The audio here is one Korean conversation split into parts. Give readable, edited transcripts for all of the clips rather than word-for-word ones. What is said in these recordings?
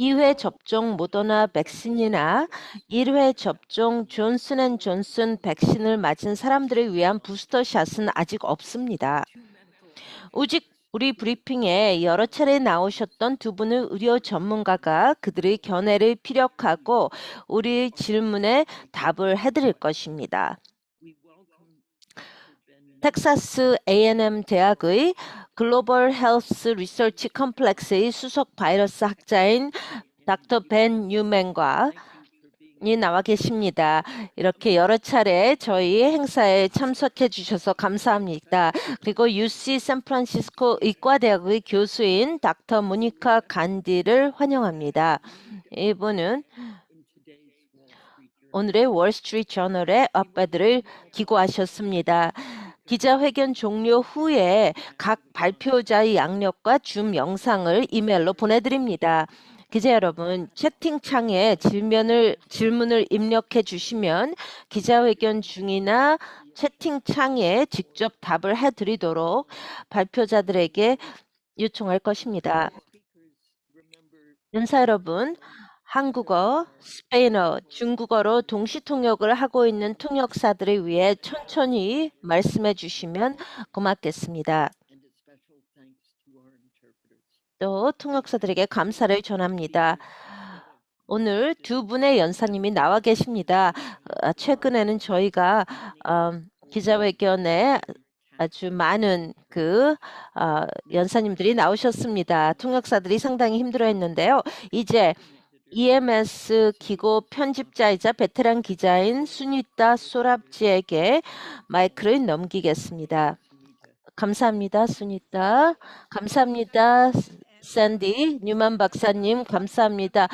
2회 접종 모더나 백신이나 1회 접종 존슨앤존슨 백신을 맞은 사람들을 위한 부스터샷은 아직 없습니다. 오직 우리 브리핑에 여러 차례 나오셨던 두 분의 의료 전문가가 그들의 견해를 피력하고 우리 질문에 답을 해드릴 것입니다. 텍사스 A&M 대학의 글로벌 헬스 리서치 컴플렉스의 수석 바이러스 학자인 닥터 벤 뉴맨과 이 나와 계십니다. 이렇게 여러 차례 저희 행사에 참석해 주셔서 감사합니다. 그리고 UC 샌프란시스코 의과대학의 교수인 닥터 모니카 간디를 환영합니다. 이분은 오늘의 월스트리트 저널의 업바들을 기고하셨습니다. 기자회견 종료 후에 각 발표자의 양력과 줌 영상을 이메일로 보내드립니다. 기자 여러분, 채팅창에 질문을 입력해 주시면 기자회견 중이나 채팅창에 직접 답을 해드리도록 발표자들에게 요청할 것입니다. 연사 여러분, 한국어, 스페인어, 중국어로 동시 통역을 하고 있는 통역사들을 위해 천천히 말씀해 주시면 고맙겠습니다. 또 통역사들에게 감사를 전합니다. 오늘 두 분의 연사님이 나와 계십니다. 최근에는 저희가 기자회견에 아주 많은 연사님들이 나오셨습니다. 통역사들이 상당히 힘들어했는데요. 이제 EMS 기고 편집자이자 베테랑 기자인 수니타 소랍지에게 마이크를 넘기겠습니다. 감사합니다, 수니타. 감사합니다, 샌디. 뉴만 박사님, 감사합니다.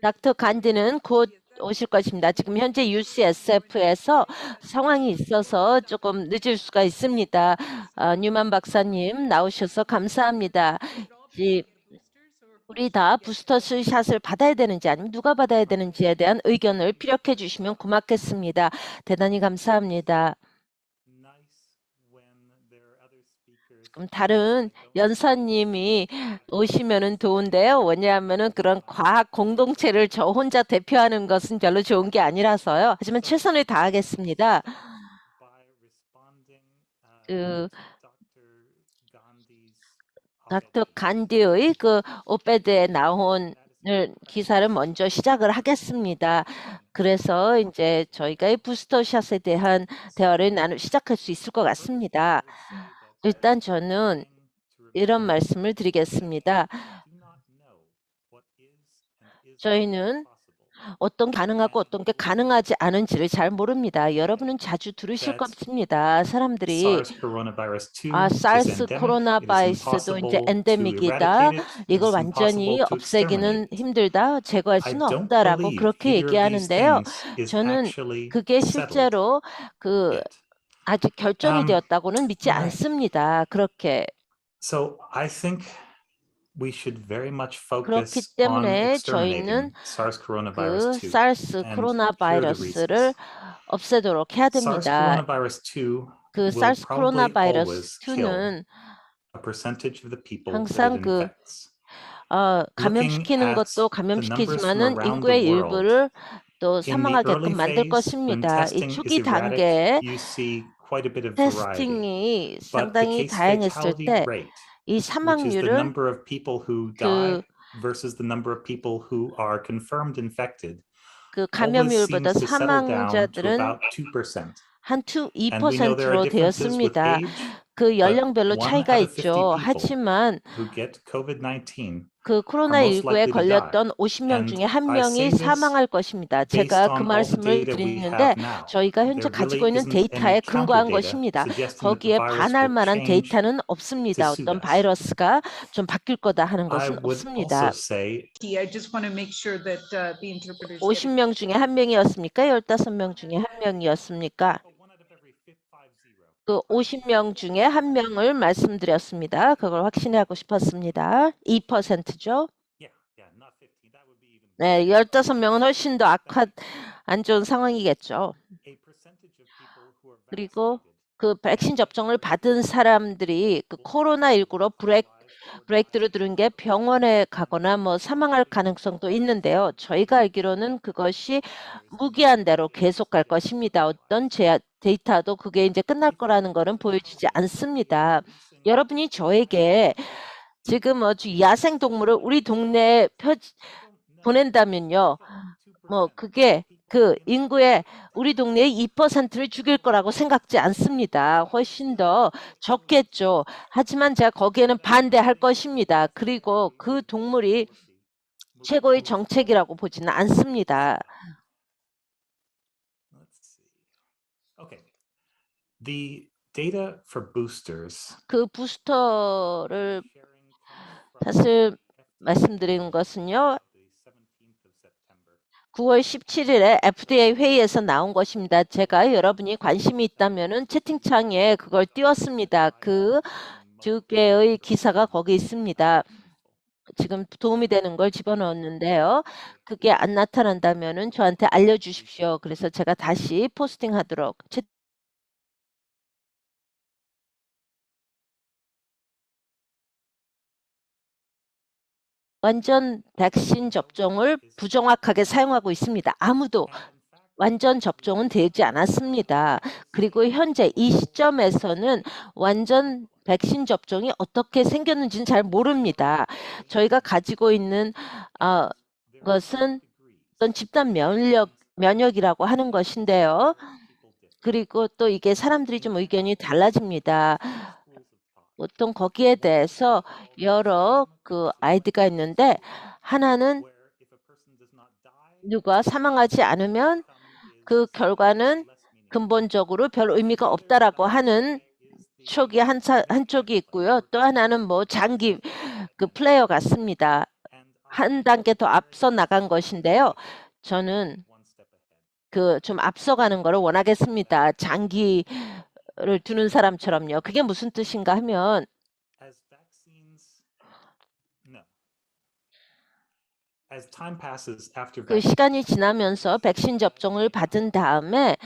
닥터 간디는 곧 오실 것입니다. 지금 현재 UCSF에서 상황이 있어서 조금 늦을 수가 있습니다. 뉴만 박사님 나오셔서 감사합니다. 우리 다 부스터 샷을 받아야 되는지 아니면 누가 받아야 되는지에 대한 의견을 피력해 주시면 고맙겠습니다. 대단히 감사합니다. 그럼 다른 연사님이 오시면은 좋은데요. 왜냐하면은 그런 과학 공동체를 저 혼자 대표하는 것은 별로 좋은 게 아니라서요. 하지만 최선을 다하겠습니다. 닥터 간디의 오페드에 나온 기사를 먼저 시작을 하겠습니다. 그래서 이제 저희가 이 부스터샷에 대한 대화를 시작할 수 있을 것 같습니다. 일단 저는 이런 말씀을 드리겠습니다. 저희는 어떤 게 가능하고 어떤 게 가능하지 않은지를 잘 모릅니다. 여러분은 자주 들으실 겁니다. 사람들이 사르스 코로나 바이러스도 이제 엔데믹이다. 이걸 완전히 없애기는 힘들다. 제거할 수는 없다라고 그렇게 얘기하는데요. 저는 그게 실제로 아직 결정이 되었다고는 믿지 않습니다. 그렇기 때문에 저희는 사르스 코로나 바이러스를 없애도록 해야 됩니다. 사르스 코로나 바이러스 2는 항상 감염시키는 것도 감염시키지만은 인구의 일부를 또 사망하게끔 만들 것입니다. 이 초기 단계에 테스팅이 상당히 다양했을 때 이 사망률은 감염률보다 사망자들은 한 2%로 되었습니다. 연령별로 차이가 있죠. 하지만 코로나19에 걸렸던 50명 중에 1명이 사망할 것입니다. 제가 그 말씀을 드리는데 저희가 현재 가지고 있는 데이터에 근거한 것입니다. 거기에 반할 만한 데이터는 없습니다. 어떤 바이러스가 좀 바뀔 거다 하는 것은 없습니다. 50명 중에 1명이었습니까? 15명 중에 1명이었습니까? 50명 중에 1명을 말씀드렸습니다. 그걸 확신하고 싶었습니다. 2%죠. 네, 15명은 훨씬 더 안 좋은 상황이겠죠. 그리고 백신 접종을 받은 사람들이 코로나19로 브레이크드루 들은 게 병원에 가거나 뭐 사망할 가능성도 있는데요. 저희가 알기로는 그것이 무기한대로 계속 갈 것입니다. 어떤 데이터도 그게 이제 끝날 거라는 거는 보여주지 않습니다. 여러분이 저에게 지금 야생 동물을 우리 동네에 보낸다면요. 뭐 그게 그 인구의 우리 동네의 2%를 죽일 거라고 생각지 않습니다. 훨씬 더 적겠죠. 하지만 제가 거기에는 반대할 것입니다. 그리고 그 동물이 최고의 정책이라고 보지는 않습니다. 그 부스터를 사실 말씀드리는 것은요. 9월 17일에 FDA 회의에서 나온 것입니다. 제가 여러분이 관심이 있다면은 채팅창에 그걸 띄웠습니다. 그 두 개의 기사가 거기 있습니다. 지금 도움이 되는 걸 집어넣었는데요. 그게 안 나타난다면은 저한테 알려주십시오. 그래서 제가 다시 포스팅하도록. 완전 백신 접종을 부정확하게 사용하고 있습니다. 아무도 완전 접종은 되지 않았습니다. 그리고 현재 이 시점에서는 완전 백신 접종이 어떻게 생겼는지는 잘 모릅니다. 저희가 가지고 있는 것은 어떤 집단 면역이라고 하는 것인데요. 그리고 또 이게 사람들이 좀 의견이 달라집니다. 보통 거기에 대해서 여러 그 아이디가 있는데 하나는 누가 사망하지 않으면 그 결과는 근본적으로 별 의미가 없다라고 하는 쪽이 한쪽이 있고요. 또 하나는 뭐 장기 그 플레이어 같습니다. 한 단계 더 앞서 나간 것인데요. 저는 그 좀 앞서가는 거를 원하겠습니다. 장기를 두는 사람처럼요. 그게 무슨 뜻인가 하면 그 시간이 지나면서 백신 접종을 받은 다음에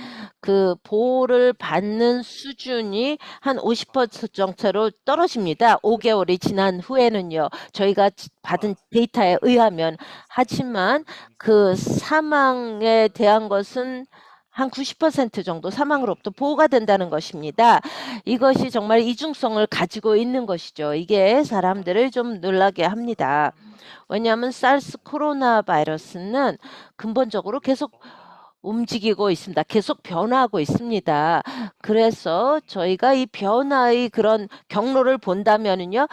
그 보호를 받는 수준이 한 50% 정도로 떨어집니다. 5개월이 지난 후에는요. 저희가 받은 데이터에 의하면. 하지만 그 사망에 대한 것은 한 90% 정도 사망으로부터 보호가 된다는 것입니다. 이것이 정말 이중성을 가지고 있는 것이죠. 이게 사람들을 좀 놀라게 합니다. 왜냐하면 사르스 코로나 바이러스는 근본적으로 계속 움직이고 있습니다. 계속 변화하고 있습니다. 그래서 저희가 이 변화의 그런 경로를 본다면은요,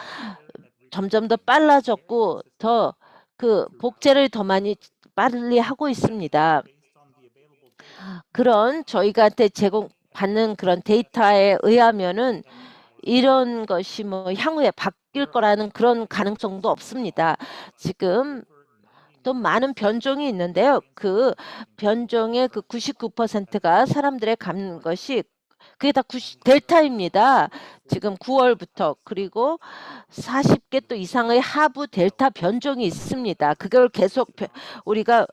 점점 더 빨라졌고 더 그 복제를 더 많이 빨리 하고 있습니다. 그런 저희가한테 제공받는 그런 데이터에 의하면은 이런 것이 뭐 향후에 바뀔 거라는 그런 가능성도 없습니다. 지금 또 많은 변종이 있는데요. 그 변종의 그 99%가 사람들의 간 것이 그게 다 델타입니다. 지금 9월부터. 그리고 40개 또 이상의 하부 델타 변종이 있습니다. 그걸 계속 우리가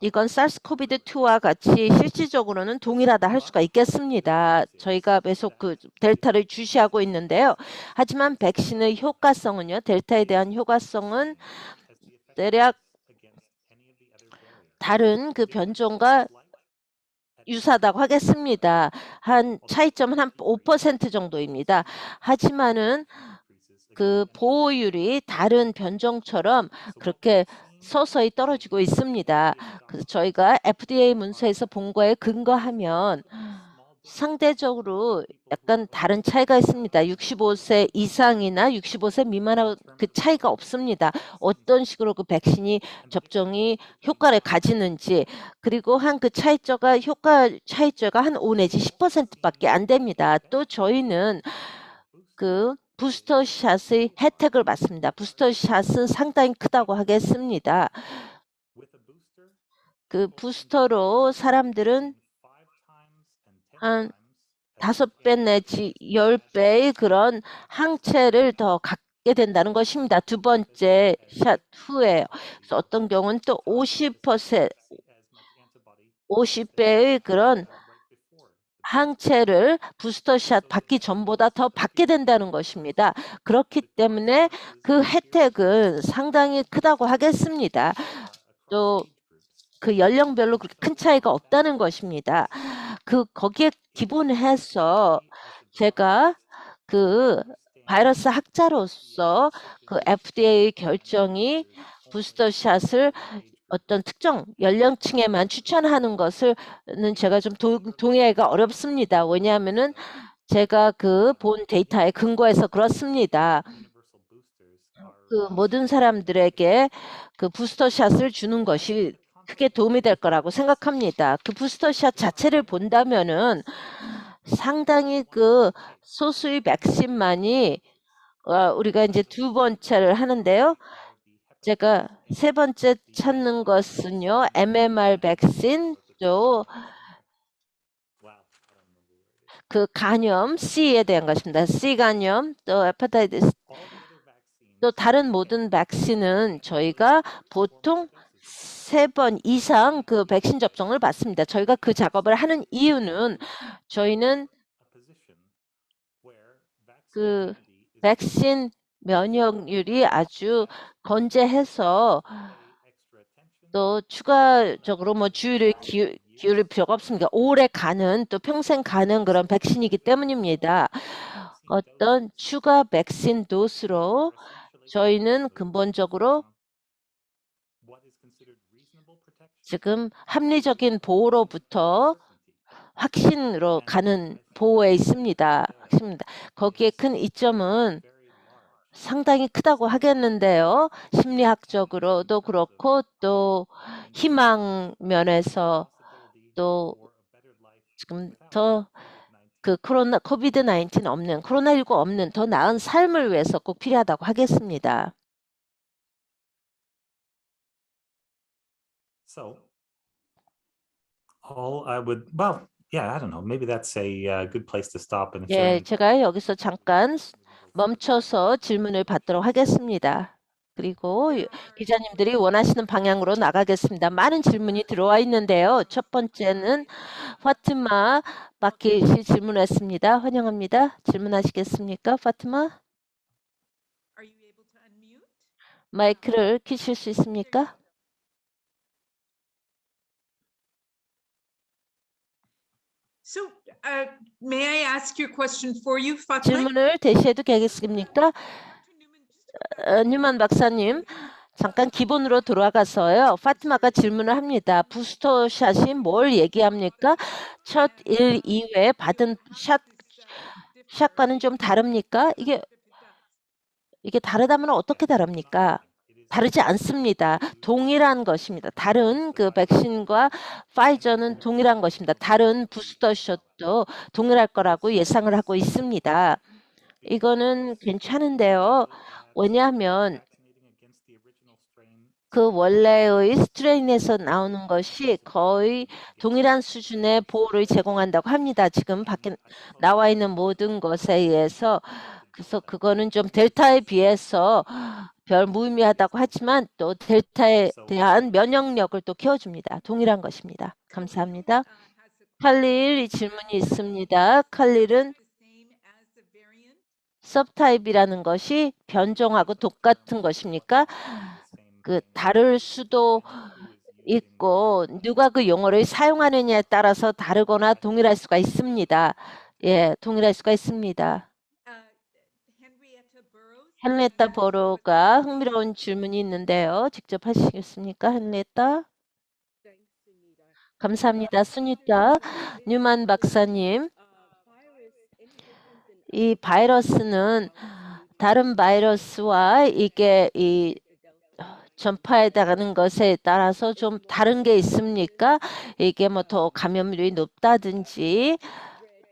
이건 사르스코비드2와 같이 실질적으로는 동일하다 할 수가 있겠습니다. 저희가 계속 그 델타를 주시하고 있는데요. 하지만 백신의 효과성은요. 델타에 대한 효과성은 대략 다른 그 변종과 유사하다고 하겠습니다. 한 차이점은 한 5% 정도입니다. 하지만은 그 보호율이 다른 변종처럼 그렇게 서서히 떨어지고 있습니다. 그래서 저희가 FDA 문서에서 본 거에 근거하면 상대적으로 약간 다른 차이가 있습니다. 65세 이상이나 65세 미만하고 그 차이가 없습니다. 어떤 식으로 그 백신이 접종이 효과를 가지는지 그리고 한 그 효과 차이점가 한 5 내지 10%밖에 안 됩니다. 또 저희는 그 부스터샷의 혜택을 받습니다. 부스터샷은 상당히 크다고 하겠습니다. 그 부스터로 사람들은 한 5배 내지 10배의 그런 항체를 더 갖게 된다는 것입니다. 두 번째 샷 후에. 그래서 어떤 경우는 또 50배의 그런 항체를 부스터샷 받기 전보다 더 받게 된다는 것입니다. 그렇기 때문에 그 혜택은 상당히 크다고 하겠습니다. 또 그 연령별로 그렇게 큰 차이가 없다는 것입니다. 거기에 기본해서 제가 그 바이러스 학자로서 그 FDA 결정이 부스터샷을 어떤 특정 연령층에만 추천하는 것을는 제가 좀 동의하기가 어렵습니다. 왜냐하면은 제가 그 본 데이터에 근거해서 그렇습니다. 그 모든 사람들에게 그 부스터샷을 주는 것이 크게 도움이 될 거라고 생각합니다. 그 부스터샷 자체를 본다면은 상당히 그 소수의 백신만이 우리가 이제 두 번째를 하는데요. 제가 세 번째 찾는 것은요, MMR 백신, 또 그 간염 C에 대한 것입니다. C 간염, 또 헤파타이티스, 또 다른 모든 백신은 저희가 보통 3번 이상 그 백신 접종을 받습니다. 저희가 그 작업을 하는 이유는 저희는 그 백신 면역률이 아주 건재해서 또 추가적으로 뭐 주의를 기울일 필요가 없습니다. 오래 가는 또 평생 가는 그런 백신이기 때문입니다. 어떤 추가 백신 도수로 저희는 근본적으로 지금 합리적인 보호로부터 확신으로 가는 보호에 있습니다. 거기에 큰 이점은 상당히 크다고 하겠는데요. 심리학적으로도 그렇고 또 희망 면에서 또 지금 더 그 코비드-19 없는, 코로나19 없는 더 나은 삶을 위해서 꼭 필요하다고 하겠습니다. So, I don't know. Maybe that's a good place to stop. And if there are 예, any 제가 여기서 잠깐 멈춰서 질문을 받도록 하겠습니다. 그리고 기자님들이 원하시는 방향으로 나가겠습니다. 많은 질문이 들어와 있는데요. 첫 번째는 파트마 바킷이 질문했습니다. 환영합니다. 질문하시겠습니까? 파트마? 마이크를 켜실 수 있습니까? So, may I ask your question for you, Fatima? 질문을 대시해도 되겠습니까? 뉴만 박사님, 잠깐 기본으로 돌아가서요. 파티마가 질문을 합니다. 부스터샷이 뭘 얘기합니까? 첫 1, 2회 받은 샷과는 좀 다릅니까? 이게 다르다면 어떻게 다릅니까? 다르지 않습니다. 동일한 것입니다. 다른 그 백신과 파이저는 동일한 것입니다. 다른 부스터샷도 동일할 거라고 예상을 하고 있습니다. 이거는 괜찮은데요. 왜냐하면 그 원래의 스트레인에서 나오는 것이 거의 동일한 수준의 보호를 제공한다고 합니다. 지금 밖에 나와 있는 모든 것에 의해서. 그래서 그거는 좀 델타에 비해서 별 무의미하다고 하지만 또 델타에 대한 면역력을 또 키워줍니다. 동일한 것입니다. 감사합니다. 칼릴 질문이 있습니다. 칼릴은 서브타입이라는 것이 변종하고 똑같은 것입니까? 그 다를 수도 있고 누가 그 용어를 사용하느냐에 따라서 다르거나 동일할 수가 있습니다. 예, 동일할 수가 있습니다. 헨리에타 버로가 흥미로운 질문이 있는데요. 직접 하시겠습니까? 헨리에타? 감사합니다. 순이타 뉴만 박사님. 이 바이러스는 다른 바이러스와 이게 전파해 나가는 것에 따라서 좀 다른 게 있습니까? 이게 뭐 더 감염률이 높다든지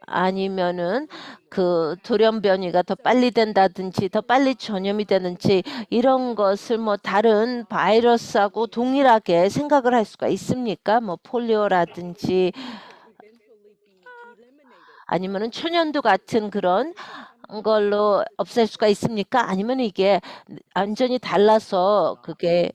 아니면은 그 돌연 변이가 더 빨리 된다든지 더 빨리 전염이 되는지 이런 것을 뭐 다른 바이러스하고 동일하게 생각을 할 수가 있습니까? 뭐 폴리오라든지 아니면은 천연두 같은 그런 걸로 없앨 수가 있습니까? 아니면 이게 완전히 달라서 그게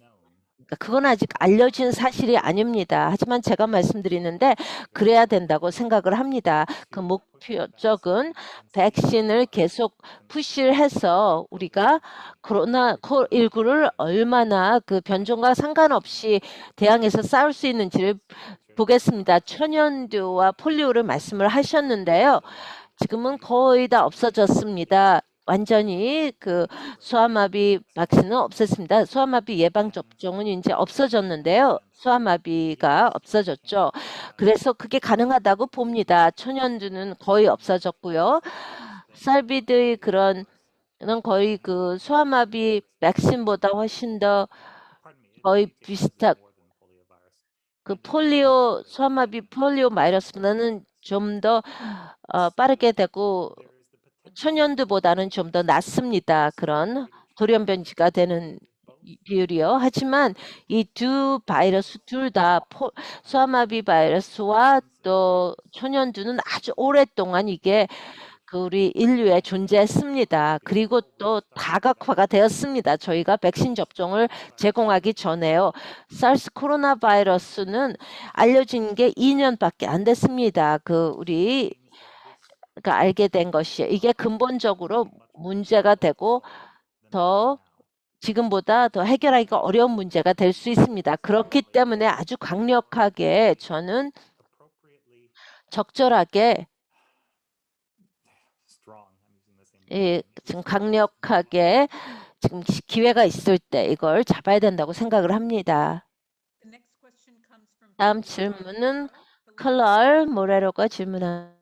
그러니까 그건 아직 알려진 사실이 아닙니다. 하지만 제가 말씀드리는데 그래야 된다고 생각을 합니다. 그 목표적은 백신을 계속 푸시를 해서 우리가 코로나19를 얼마나 그 변종과 상관없이 대항해서 싸울 수 있는지를 보겠습니다. 천연두와 폴리오를 말씀을 하셨는데요. 지금은 거의 다 없어졌습니다. 완전히 그 소아마비 백신은 없앴습니다. 소아마비 예방 접종은 이제 없어졌는데요. 소아마비가 없어졌죠. 그래서 그게 가능하다고 봅니다. 천연두는 거의 없어졌고요. 쌀비드의 그런 거의 그 소아마비 백신보다 훨씬 더 거의 비슷한 그 폴리오 소아마비 폴리오 바이러스보다는 좀 더 빠르게 되고 천연두보다는 좀 더 낫습니다. 그런 돌연변이가 되는 비율이요. 하지만 이 두 바이러스 둘 다 소아마비 바이러스와 또 천연두는 아주 오랫동안 이게 그 우리 인류에 존재했습니다. 그리고 또 다각화가 되었습니다. 저희가 백신 접종을 제공하기 전에요. 사르스 코로나 바이러스는 알려진 게 2년밖에 안 됐습니다. 그 우리 알게 된 것이 이게 근본적으로 문제가 되고 더 지금보다 더 해결하기가 어려운 문제가 될 수 있습니다. 그렇기 때문에 아주 강력하게 저는 적절하게 지금 강력하게 지금 기회가 있을 때 이걸 잡아야 된다고 생각을 합니다. The next question comes from 다음 질문은 클랄 모레로가 질문한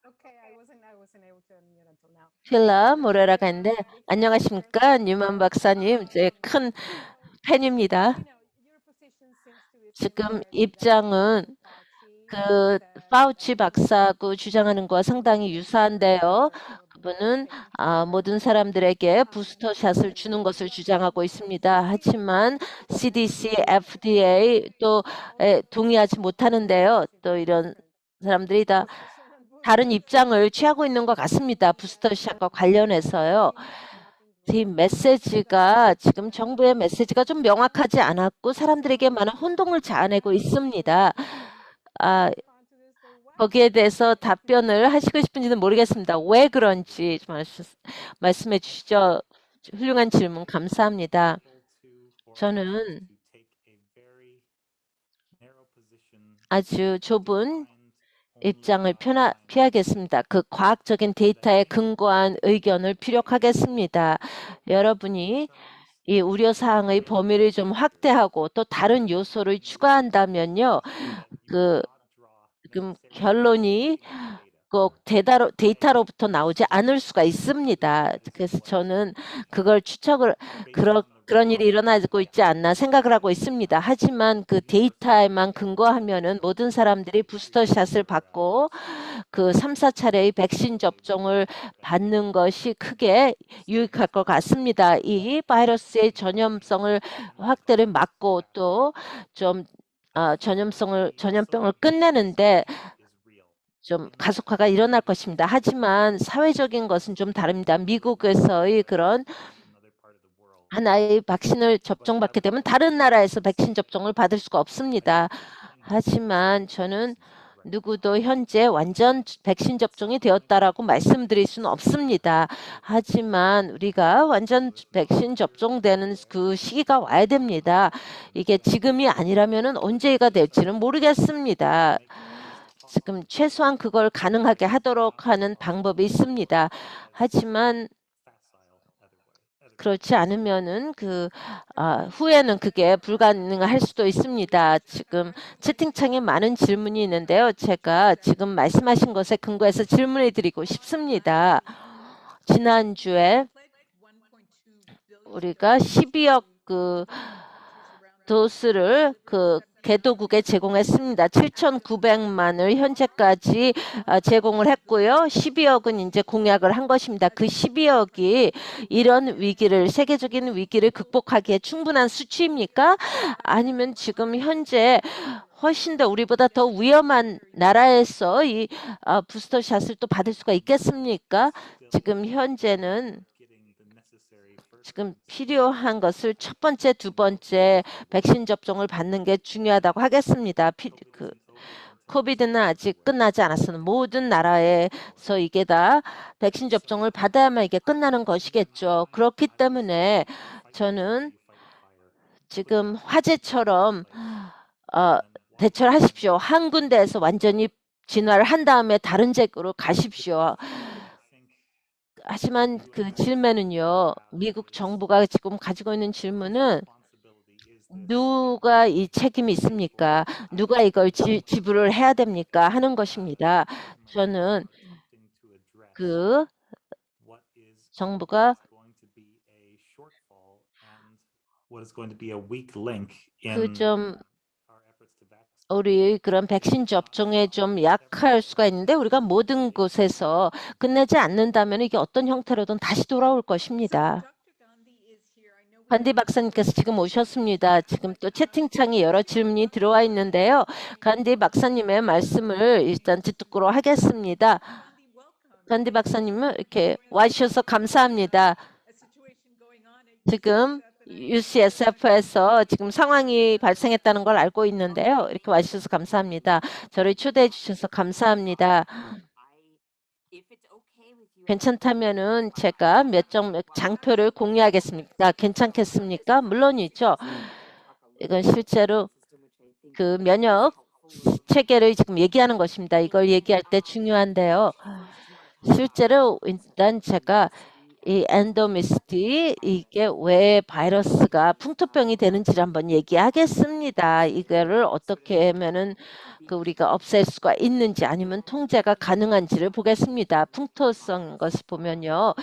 Okay, I wasn't able to unmute until now. 필라 모레라가 있는데 안녕하십니까 뉴만 박사님 제 큰 팬입니다. You know, your position seems to be 지금 similar to 입장은 Fauci, 그 파우치 박사하고 주장하는 거와 상당히 유사한데요. 그분은 모든 사람들에게 부스터샷을 주는 것을 주장하고 있습니다. 하지만 CDC, FDA 또 동의하지 못하는데요. 또 이런 사람들이 다 다른 입장을 취하고 있는 것 같습니다. 부스터샷과 관련해서요. 이 메시지가 지금 정부의 메시지가 좀 명확하지 않았고 사람들에게 많은 혼동을 자아내고 있습니다. 거기에 대해서 답변을 하시고 싶은지는 모르겠습니다. 왜 그런지 좀 말씀해 주시죠. 훌륭한 질문 감사합니다. 저는 아주 좁은 입장을 피하겠습니다. 그 과학적인 데이터에 근거한 의견을 피력하겠습니다. 여러분이 이 우려사항의 범위를 좀 확대하고 또 다른 요소를 추가한다면요. 지금 결론이 꼭 데이터로부터 나오지 않을 수가 있습니다. 그래서 저는 그걸 그런 일이 일어나고 있지 않나 생각을 하고 있습니다. 하지만 그 데이터에만 근거하면은 모든 사람들이 부스터샷을 받고 그 3, 4차례의 백신 접종을 받는 것이 크게 유익할 것 같습니다. 이 바이러스의 전염성을 확대를 막고 또 좀 전염병을 끝내는데 좀 가속화가 일어날 것입니다. 하지만 사회적인 것은 좀 다릅니다. 미국에서의 그런 하나의 백신을 접종받게 되면 다른 나라에서 백신 접종을 받을 수가 없습니다. 하지만 저는 누구도 현재 완전 백신 접종이 되었다라고 말씀드릴 수는 없습니다. 하지만 우리가 완전 백신 접종되는 그 시기가 와야 됩니다. 이게 지금이 아니라면 언제가 될지는 모르겠습니다. 지금 최소한 그걸 가능하게 하도록 하는 방법이 있습니다. 하지만 그렇지 않으면은 후에는 그게 불가능할 수도 있습니다. 지금 채팅창에 많은 질문이 있는데요. 제가 지금 말씀하신 것에 근거해서 질문을 드리고 싶습니다. 지난주에 우리가 12억 도스를 개도국에 제공했습니다. 7,900만을 현재까지 제공을 했고요. 12억은 이제 공약을 한 것입니다. 그 12억이 이런 위기를 세계적인 위기를 극복하기에 충분한 수치입니까? 아니면 지금 현재 훨씬 더 우리보다 더 위험한 나라에서 이 부스터샷을 또 받을 수가 있겠습니까? 지금 현재는 지금 필요한 것을 첫 번째, 두 번째 백신 접종을 받는 게 중요하다고 하겠습니다. 코비드는 아직 끝나지 않았어요. 모든 나라에서 이게 다 백신 접종을 받아야만 이게 끝나는 것이겠죠. 그렇기 때문에 저는 지금 화재처럼 대처를 하십시오. 한 군데에서 완전히 진화를 한 다음에 다른 지역으로 가십시오. 하지만 그 질문은요, 미국 정부가 지금 가지고 있는 질문은 누가 이 책임이 있습니까? 누가 이걸 지불을 해야 됩니까? 하는 것입니다. 저는 그 정부가 좀 우리 그런 백신 접종에 좀 약할 수가 있는데 우리가 모든 곳에서 끝내지 않는다면 이게 어떤 형태로든 다시 돌아올 것입니다. 간디 박사님께서 지금 오셨습니다. 지금 또 채팅창에 여러 질문이 들어와 있는데요. 간디 박사님의 말씀을 일단 듣도록 하겠습니다. 간디 박사님은 이렇게 와주셔서 감사합니다. 지금 UCSF에서 지금 상황이 발생했다는 걸 알고 있는데요. 이렇게 와주셔서 감사합니다. 저를 초대해 주셔서 감사합니다. 괜찮다면은 제가 몇 장표를 공유하겠습니까? 괜찮겠습니까? 물론이죠. 이건 실제로 그 면역 체계를 지금 얘기하는 것입니다. 이걸 얘기할 때 중요한데요. 실제로 일단 제가 이 엔도미스티 이게 왜 바이러스가 풍토병이 되는지를 한번 얘기하겠습니다. 이거를 어떻게 하면은 우리가 없앨 수가 있는지 아니면 통제가 가능한지를 보겠습니다. 풍토성 것을 보면요,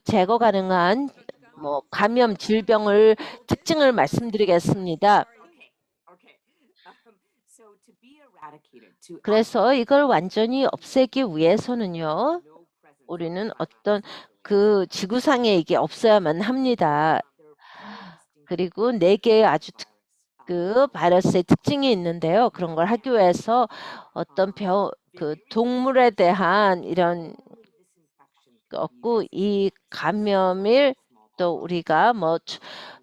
제거 가능한 감염 질병을 특징을 말씀드리겠습니다. 그래서 이걸 완전히 없애기 위해서는요, 우리는 어떤 지구상에 이게 없어야만 합니다. 그리고 4개의 아주 바이러스의 특징이 있는데요. 그런 걸 하기 위해서 어떤 동물에 대한 이런 없고 이 감염일 또 우리가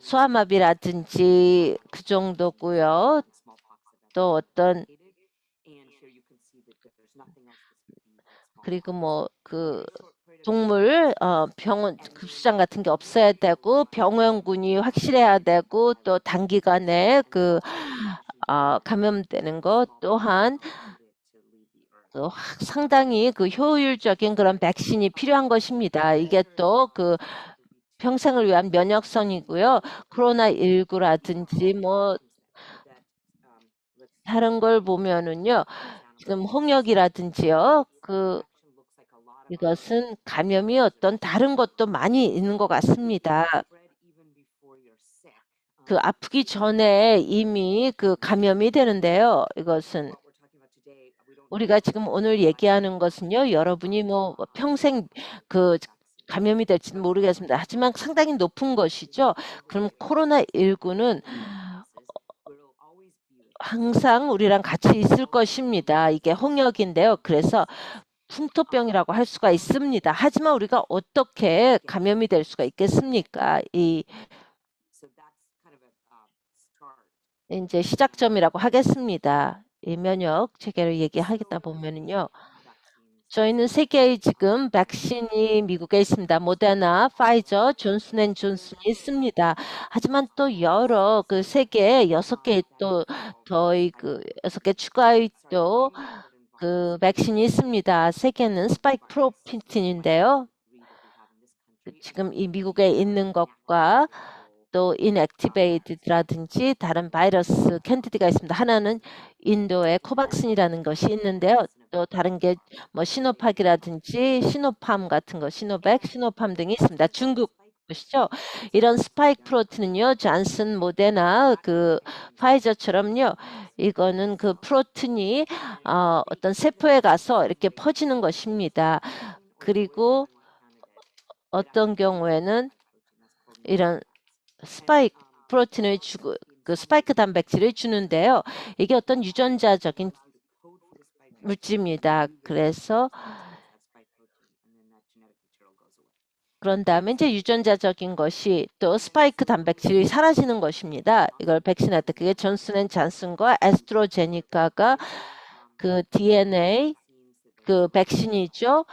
소아마비라든지 그 정도고요. 또 어떤 그리고 동물 병원 급수장 같은 게 없어야 되고 병원군이 확실해야 되고 또 단기간에 감염되는 것 또한 또 상당히 효율적인 그런 백신이 필요한 것입니다. 이게 또 평생을 위한 면역성이고요. 코로나19라든지 다른 걸 보면은요. 지금 홍역이라든지요. 이것은 감염이 어떤 다른 것도 많이 있는 것 같습니다. 아프기 전에 이미 감염이 되는데요. 이것은 우리가 지금 오늘 얘기하는 것은요. 여러분이 평생 감염이 될지는 모르겠습니다. 하지만 상당히 높은 것이죠. 그럼 코로나19는 항상 우리랑 같이 있을 것입니다. 이게 홍역인데요. 그래서 풍토병이라고 할 수가 있습니다. 하지만 우리가 어떻게 감염이 될 수가 있겠습니까? 이제 시작점이라고 하겠습니다. 이 면역 체계를 얘기하겠다 보면은요. 저희는 3개의 지금 백신이 미국에 있습니다. 모데나, 파이저, 존슨앤존슨이 있습니다. 하지만 또 여러 3개, 6개 또 더의 6개 추가의 또 백신이 있습니다. 3개는 스파이크 프로틴인데요. 지금 이 미국에 있는 것과 또 인액티베이트라든지 다른 바이러스 캔디드가 있습니다. 하나는 인도의 코박신이라는 것이 있는데요. 또 다른 게 시노팍이라든지 시노팜 같은 거, 시노백, 시노팜 등이 있습니다. 중국 보시죠. 이런 스파이크 프로틴은요, 잔슨, 모데나, 파이저처럼요, 이거는 프로틴이 어떤 세포에 가서 이렇게 퍼지는 것입니다. 그리고 어떤 경우에는 이런 스파이크 프로틴을 주고 스파이크 단백질을 주는데요. 이게 어떤 유전자적인 물질입니다. 그래서 그런 다음에 이제 유전자적인 것이 또 스파이크 단백질이 사라지는 것입니다. 이걸 백신할 때 그게 존슨앤존슨과 애스트로제니카가 그 DNA 그 백신이죠.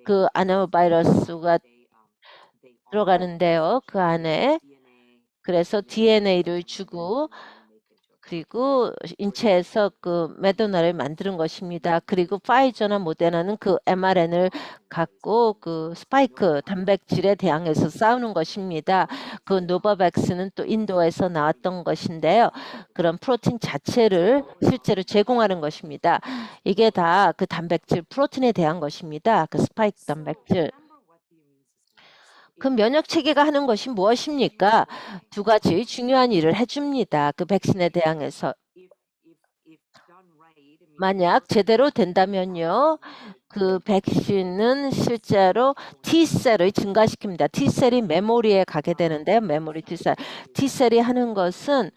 그 아노바이러스가 들어가는데요. 그 안에 그래서 DNA를 주고 그리고 인체에서 그 메도나를 만드는 것입니다. 그리고 파이저나 모데나는 그 mRNA를 갖고 그 스파이크 단백질에 대항해서 싸우는 것입니다. 그 노바백스는 또 인도에서 나왔던 것인데요. 그런 프로틴 자체를 실제로 제공하는 것입니다. 이게 다 그 단백질 프로틴에 대한 것입니다. 그 스파이크 단백질. 그 면역 체계가 하는 것이 무엇입니까? 두 가지 중요한 일을 해줍니다. 그 백신에 대항해서. 만약 제대로 된다면요. 그 백신은 실제로 T셀을 증가시킵니다. T셀이 메모리에 가게 되는데요. 메모리 T셀. T셀이 하는 것은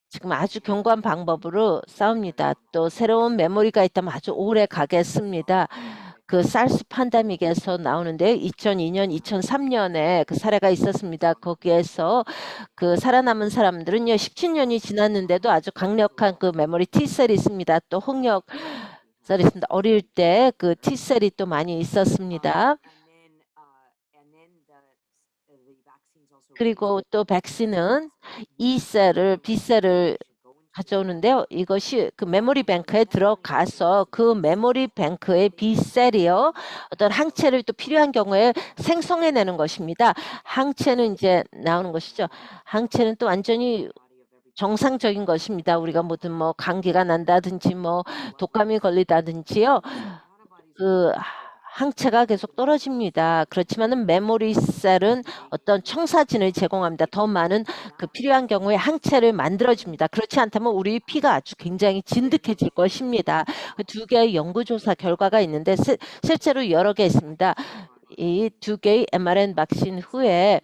지금 아주 견고한 방법으로 싸웁니다. 또 새로운 메모리가 있다면 아주 오래 가겠습니다. 그 사르스 팬데믹에서 나오는데 2002년, 2003년에 그 사례가 있었습니다. 거기에서 그 살아남은 사람들은요, 17년이 지났는데도 아주 강력한 그 메모리 T셀이 있습니다. 또 홍역셀이 있습니다. 어릴 때 그 T셀이 또 많이 있었습니다. 그리고 또 백신은 E셀을, B셀을 가져오는데요. 이것이 그 메모리 뱅크에 들어가서 그 메모리 뱅크의 B셀이요. 어떤 항체를 또 필요한 경우에 생성해내는 것입니다. 항체는 이제 나오는 것이죠. 항체는 또 완전히 정상적인 것입니다. 우리가 모든 뭐 감기가 난다든지 뭐 독감이 걸리다든지요. 그 항체가 계속 떨어집니다. 그렇지만은 메모리 셀은 어떤 청사진을 제공합니다. 더 많은 그 필요한 경우에 항체를 만들어줍니다. 그렇지 않다면 우리 피가 아주 굉장히 진득해질 것입니다. 그 두 개의 연구조사 결과가 있는데 실제로 여러 개 있습니다. 이 두 개의 mRNA 백신 후에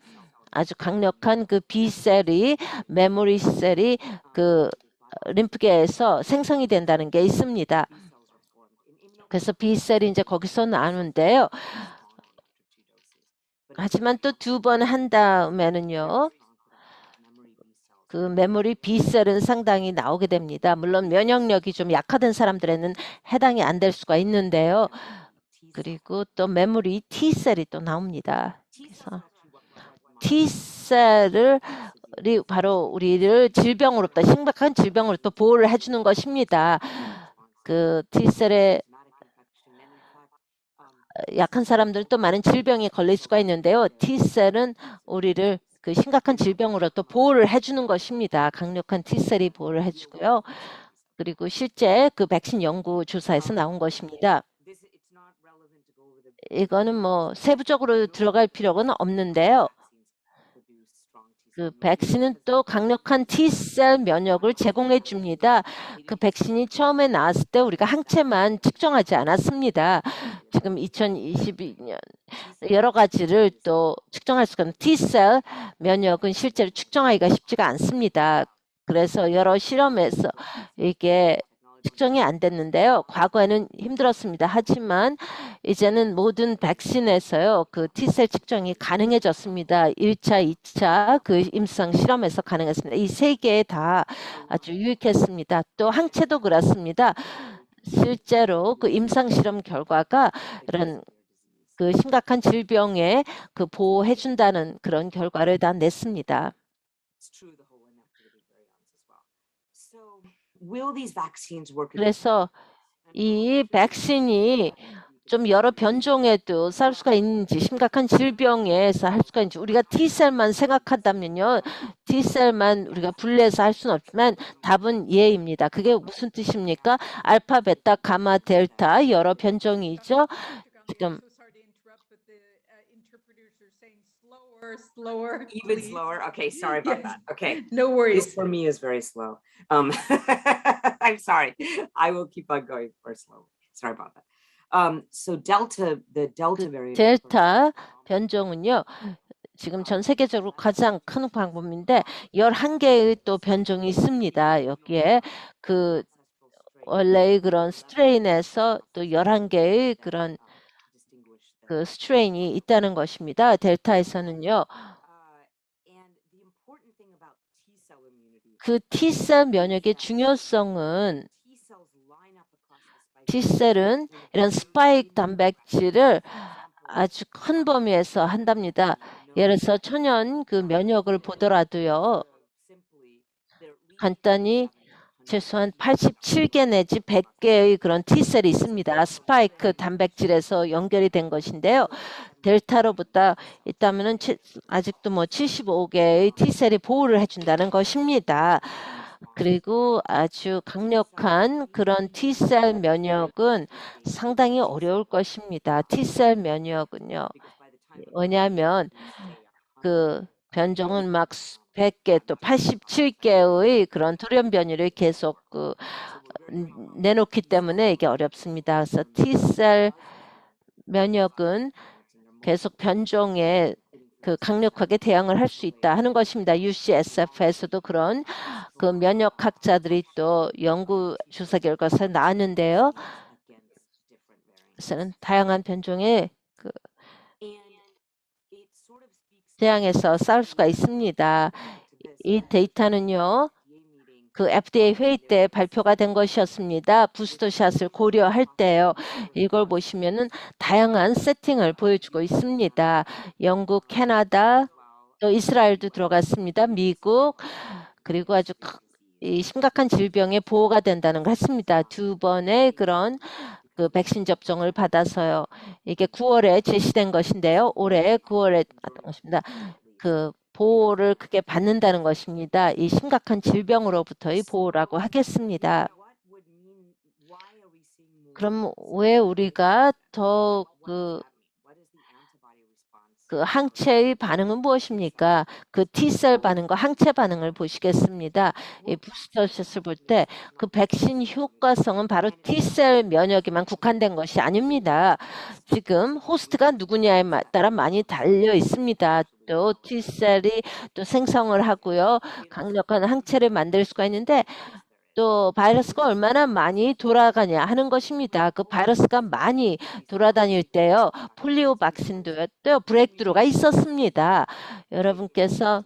아주 강력한 그 B셀이 메모리 셀이 그 림프계에서 생성이 된다는 게 있습니다. 그래서 B셀이 이제 거기서 나오는데요. 하지만 또 두 번 한 다음에는요. 그 메모리 B셀은 상당히 나오게 됩니다. 물론 면역력이 좀 약화된 사람들에는 해당이 안 될 수가 있는데요. 그리고 또 메모리 T셀이 또 나옵니다. 그래서 T셀을 바로 우리를 질병으로부터 심각한 질병으로부터 보호를 해주는 것입니다. 그 T셀에 약한 사람들은 또 많은 질병에 걸릴 수가 있는데요. T셀은 우리를 그 심각한 질병으로부터 보호를 해주는 것입니다. 강력한 T셀이 보호를 해주고요. 그리고 실제 그 백신 연구 조사에서 나온 것입니다. 이거는 뭐 세부적으로 들어갈 필요는 없는데요. 그 백신은 또 강력한 T셀 면역을 제공해 줍니다. 그 백신이 처음에 나왔을 때 우리가 항체만 측정하지 않았습니다. 지금 2022년 여러 가지를 또 측정할 수가 있는 T셀 면역은 실제로 측정하기가 쉽지가 않습니다. 그래서 여러 실험에서 이게 측정이 안 됐는데요. 과거에는 힘들었습니다. 하지만 이제는 모든 백신에서요. 그 T셀 측정이 가능해졌습니다. 1차, 2차 그 임상 실험에서 가능했습니다. 이 세 개 다 아주 유익했습니다. 또 항체도 그렇습니다. 실제로 그 임상 실험 결과가 이런 그 심각한 질병에 그 보호해준다는 그런 결과를 다 냈습니다. 그래서 이 백신이 좀 여러 변종에도 쌀 수가 있는지 심각한 질병에서 할 수가 있는지 우리가 T셀만 생각한다면요. T셀만 우리가 분리해서 할 수는 없지만 답은 예입니다. 그게 무슨 뜻입니까? 알파, 베타, 가마, 델타 여러 변종이죠. 지금 Slower, Even please. slower. Okay, sorry about Yes. that. Okay. No This worries. for me is very slow. I'm sorry. I will keep on going for slow. Sorry about that. So the Delta variant. 델타 변종은요. 지금 전 세계적으로 가장 큰 방법인데 11개의 또 변종이 있습니다. 여기에 그 원래의 그런 스트레인에서 또 11개의 그런 그 스트레인이 있다는 것입니다. 델타에서는요. 그 T셀 면역의 중요성은 T셀은 이런 스파이크 단백질을 아주 큰 범위에서 한답니다. 예를 들어서 천연 그 면역을 보더라도요. 간단히 최소한 87개 내지 100개의 그런 T셀이 있습니다. 스파이크 단백질에서 연결이 된 것인데요. 델타로부터 있다면은 아직도 뭐 75개의 T셀이 보호를 해준다는 것입니다. 그리고 아주 강력한 그런 T셀 면역은 상당히 어려울 것입니다. T셀 면역은요. 왜냐하면 그 변종은 막 100개 또 87개의 그런 돌연 변이를 계속 내놓기 때문에 이게 어렵습니다. 그래서 T셀 면역은 계속 변종에 그 강력하게 대응을 할 수 있다 하는 것입니다. UCSF에서도 그런 그 면역학자들이 또 연구 조사 결과서 나왔는데요. 그래서는 다양한 변종에 그 대항해서 싸울 수가 있습니다. 이 데이터는요. 그 FDA 회의 때 발표가 된 것이었습니다. 부스터샷을 고려할 때요. 이걸 보시면은 다양한 세팅을 보여주고 있습니다. 영국, 캐나다, 또 이스라엘도 들어갔습니다. 미국, 그리고 아주 이 심각한 질병에 보호가 된다는 걸 했습니다. 2번의 그런 그 백신 접종을 받아서요. 이게 9월에 제시된 것인데요. 올해 9월에 받은 것입니다. 그 보호를 크게 받는다는 것입니다. 이 심각한 질병으로부터의 보호라고 하겠습니다. 그럼 왜 우리가 더 그 항체의 반응은 무엇입니까? 그 T셀 반응과 항체 반응을 보시겠습니다. 이 부스터샷을 볼 때 그 백신 효과성은 바로 T셀 면역에만 국한된 것이 아닙니다. 지금 호스트가 누구냐에 따라 많이 달려 있습니다. 또 T셀이 또 생성을 하고요. 강력한 항체를 만들 수가 있는데 또 바이러스가 얼마나 많이 돌아가냐 하는 것입니다. 그 바이러스가 많이 돌아다닐 때요. 폴리오 백신도요. 또 브레이크드루가 있었습니다. 여러분께서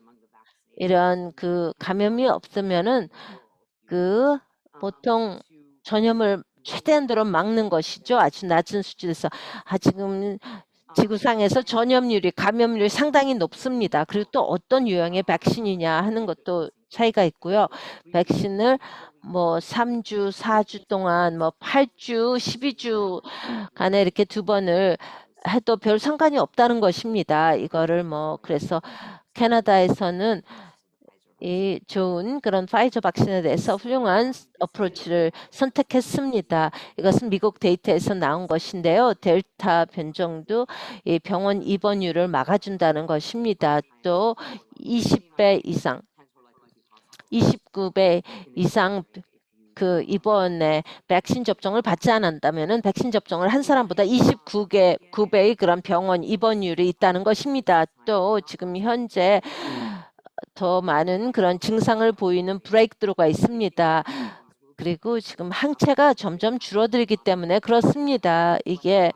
이런 그 감염이 없으면은 그 보통 전염을 최대한도로 막는 것이죠. 아주 낮은 수준에서. 지금 지구상에서 전염률이 감염률이 상당히 높습니다. 그리고 또 어떤 유형의 백신이냐 하는 것도 차이가 있고요. 백신을 뭐 3주, 4주 동안 뭐 8주, 12주 간에 이렇게 2번을 해도 별 상관이 없다는 것입니다. 이거를 뭐 그래서 캐나다에서는 이 좋은 그런 파이저 백신에 대해서 훌륭한 어프로치를 선택했습니다. 이것은 미국 데이터에서 나온 것인데요. 델타 변종도 이 병원 입원율을 막아준다는 것입니다. 또 20배 이상, 29배 이상 그 이번에 백신 접종을 받지 않았다면은 백신 접종을 한 사람보다 9배의 그런 병원 입원율이 있다는 것입니다. 또 지금 현재 더 많은 그런 증상을 보이는 브레이크드루가 있습니다. 그리고 지금 항체가 점점 줄어들기 때문에 그렇습니다. 이게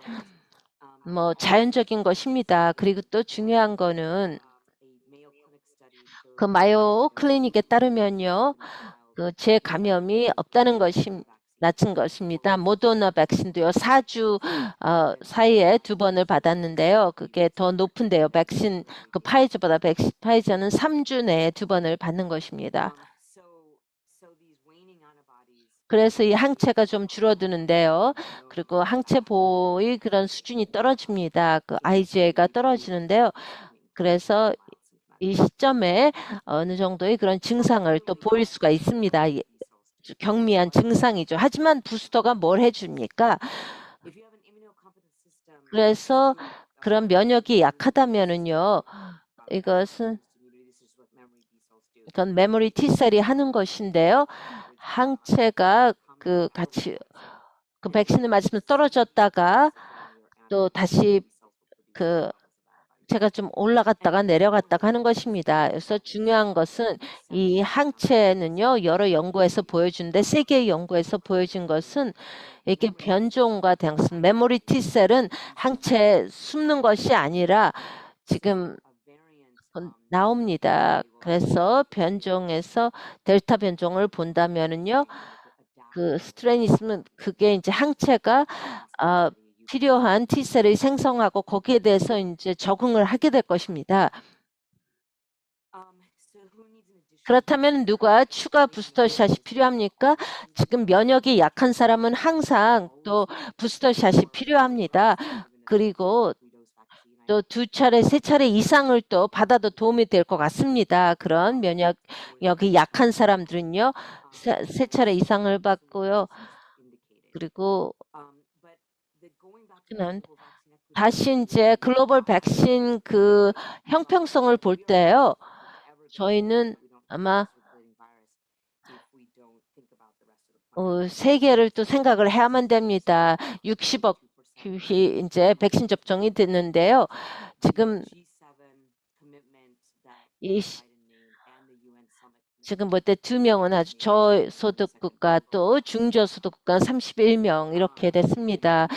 뭐 자연적인 것입니다. 그리고 또 중요한 거는 그 마요 클리닉에 따르면요. 그 재감염이 없다는 것이 낮은 것입니다. 모더나 백신도요. 4주 사이에 2번을 받았는데요. 그게 더 높은데요. 백신 그 파이저보다 파이저는 3주 내에 2번을 받는 것입니다. 그래서 이 항체가 좀 줄어드는데요. 그리고 항체 보호의 그런 수준이 떨어집니다. 그 IgA가 떨어지는데요. 그래서 이 시점에 어느 정도의 그런 증상을 또 보일 수가 있습니다. 경미한 증상이죠. 하지만 부스터가 뭘 해줍니까? 그래서 그런 면역이 약하다면은요, 이건 메모리 T셀이 하는 것인데요. 항체가 그 같이 그 백신을 맞으면서 떨어졌다가 또 다시 그 제가 좀 올라갔다가 내려갔다가 하는 것입니다. 그래서 중요한 것은 이 항체는요, 여러 연구에서 보여준데, 세 개의 연구에서 보여준 것은 이게 변종과 대응성, 메모리 T셀은 항체에 숨는 것이 아니라 지금 나옵니다. 그래서 변종에서 델타 변종을 본다면은요, 그 스트레인이 있으면 그게 이제 항체가 필요한 T셀을 생성하고 거기에 대해서 이제 적응을 하게 될 것입니다. 그렇다면 누가 추가 부스터샷이 필요합니까? 지금 면역이 약한 사람은 항상 또 부스터샷이 필요합니다. 그리고 또 2차례, 3차례 이상을 또 받아도 도움이 될 것 같습니다. 그런 면역력이 약한 사람들은요, 3차례 이상을 받고요. 그리고 다시 이제 글로벌 백신 그 형평성을 볼 때요, 저희는 아마 세계를 또 생각을 해야만 됩니다. 60억이 이제 백신 접종이 됐는데요. 지금 지금 볼때 2명은 아주 저소득 국가 또 중저소득 국가 31명 이렇게 됐습니다.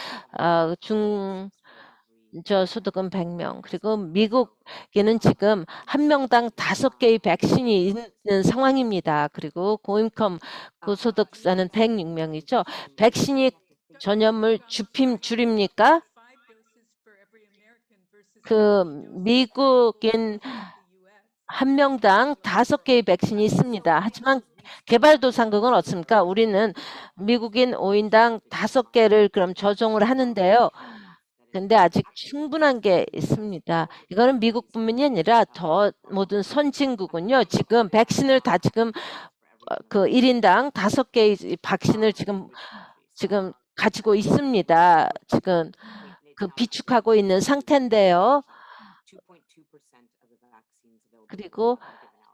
중저소득은 100명. 그리고 미국에는 지금 한 명당 5개의 백신이 있는 상황입니다. 그리고 고인컴 고소득자는 106명이죠. 백신이 전염을 줄입니까? 그 미국인 한 명당 5개의 백신이 있습니다. 하지만 개발도상국은 어떻습니까? 우리는 미국인 5인당 5개를 그럼 조정을 하는데요. 근데 아직 충분한 게 있습니다. 이거는 미국뿐만이 아니라 더 모든 선진국은요. 지금 백신을 다 지금 그 1인당 5개의 백신을 지금 가지고 있습니다. 지금 그 비축하고 있는 상태인데요. 그리고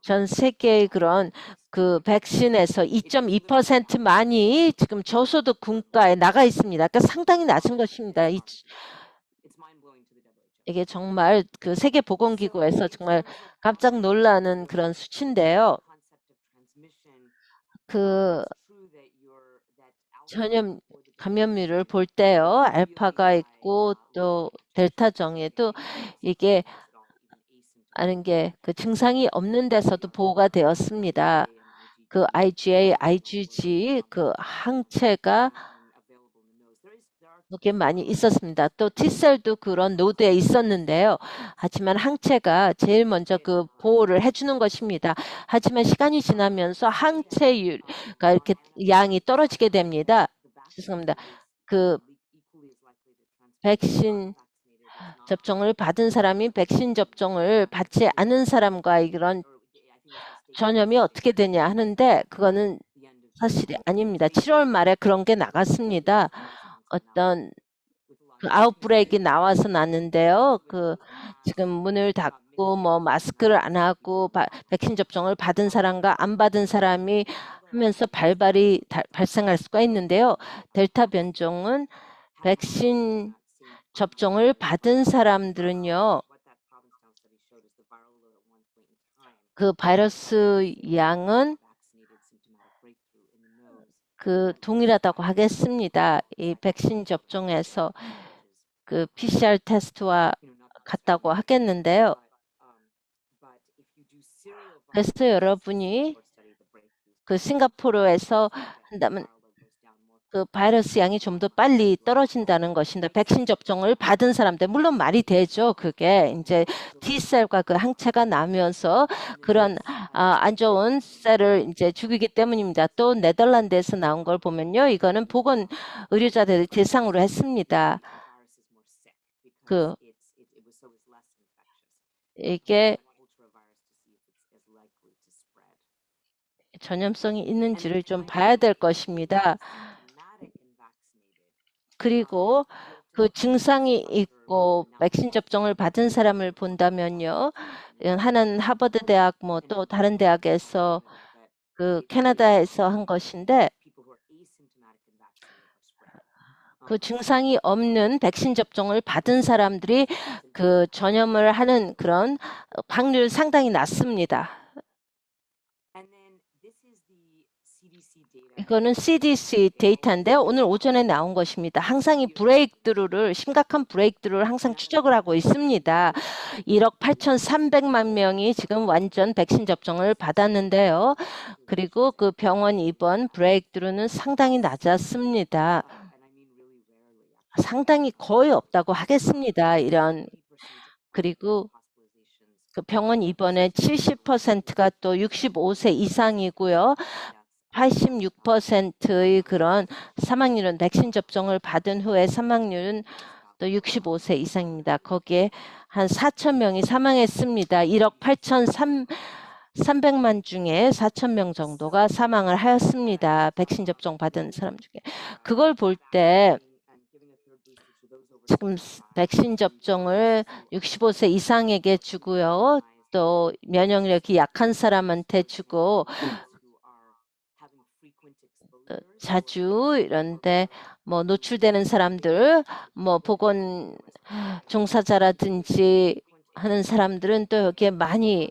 전 세계의 그런 그 백신에서 2.2%만이 지금 저소득 국가에 나가 있습니다. 그러니까 상당히 낮은 것입니다. 이게 정말 그 세계보건기구에서 정말 깜짝 놀라는 그런 수치인데요. 그 전염 감염률을 볼 때요, 알파가 있고 또 델타종에도 이게 아는 게 그 증상이 없는 데서도 보고가 되었습니다. 그 IgA, IgG 그 항체가 그렇게 많이 있었습니다. 또 T셀도 그런 노드에 있었는데요. 하지만 항체가 제일 먼저 그 보호를 해주는 것입니다. 하지만 시간이 지나면서 항체율가 이렇게 양이 떨어지게 됩니다. 죄송합니다. 그 백신 접종을 받은 사람이 백신 접종을 받지 않은 사람과 이런 전염이 어떻게 되냐 하는데 그거는 사실이 아닙니다. 7월 말에 그런 게 나갔습니다. 어떤 그 아웃브레이크가 나와서 났는데요. 그 지금 문을 닫고 뭐 마스크를 안 하고 백신 접종을 받은 사람과 안 받은 사람이 하면서 발발이 발생할 수가 있는데요. 델타 변종은 백신 접종을 받은 사람들은요. 그 바이러스 양은 그 동일하다고 하겠습니다. 이 백신 접종에서 그 PCR 테스트와 같다고 하겠는데요. 그래서 여러분이 그 싱가포르에서 한다면 그 바이러스 양이 좀 더 빨리 떨어진다는 것입니다. 백신 접종을 받은 사람들 물론 말이 되죠. 그게 이제 T셀과 그 항체가 나면서 그런 안 좋은 셀을 이제 죽이기 때문입니다. 또 네덜란드에서 나온 걸 보면요, 이거는 보건 의료자들을 대상으로 했습니다. 그 이게 전염성이 있는지를 좀 봐야 될 것입니다. 그리고 그 증상이 있고 백신 접종을 받은 사람을 본다면요. 하나는 하버드 대학 뭐 또 다른 대학에서 그 캐나다에서 한 것인데 그 증상이 없는 백신 접종을 받은 사람들이 그 전염을 하는 그런 확률 상당히 낮습니다. And then this is the CDC data. 이거는 CDC 데이터인데 오늘 오전에 나온 것입니다. 항상 이 브레이크드루를 심각한 브레이크드루를 항상 추적을 하고 있습니다. 1억 8,300만 명이 지금 완전 백신 접종을 받았는데요. 그리고 그 병원 입원 브레이크드루는 상당히 낮았습니다. And I mean really rarely. Actually. 상당히 거의 없다고 하겠습니다. 이런 70% 그리고 hospitalizations. 그 병원 입원의 70%가 또 65세 이상이고요. 86%의 그런 사망률은 백신 접종을 받은 후에 사망률은 또 65세 이상입니다. 거기에 한 4천 명이 사망했습니다. 1억 8,300만 중에 4천 명 정도가 사망을 하였습니다. 백신 접종 받은 사람 중에. 그걸 볼 때 지금 백신 접종을 65세 이상에게 주고요. 또 면역력이 약한 사람한테 주고 자주 이런데 뭐 노출되는 사람들, 뭐 보건 종사자라든지 하는 사람들은 또 여기에 많이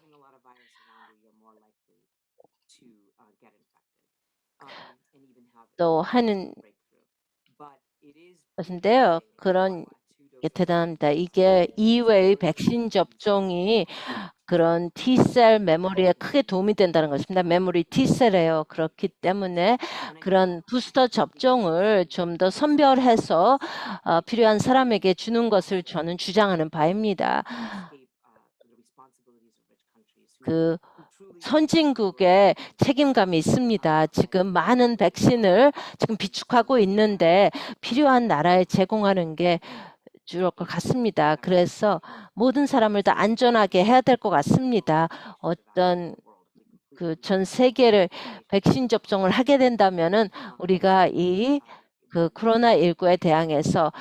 또 하는 것인데요. 그런 게 대단합니다. 이게 이외의 백신 접종이 그런 T셀 메모리에 크게 도움이 된다는 것입니다. 메모리 T셀이에요. 그렇기 때문에 그런 부스터 접종을 좀 더 선별해서 필요한 사람에게 주는 것을 저는 주장하는 바입니다. 그 선진국의 책임감이 있습니다. 지금 많은 백신을 지금 비축하고 있는데 필요한 나라에 제공하는 게 주를 것 같습니다. 그래서 모든 사람을 다 안전하게 해야 될 것 같습니다. 어떤 그 전 세계를 백신 접종을 하게 된다면은 우리가 이 그 코로나19에 대항해서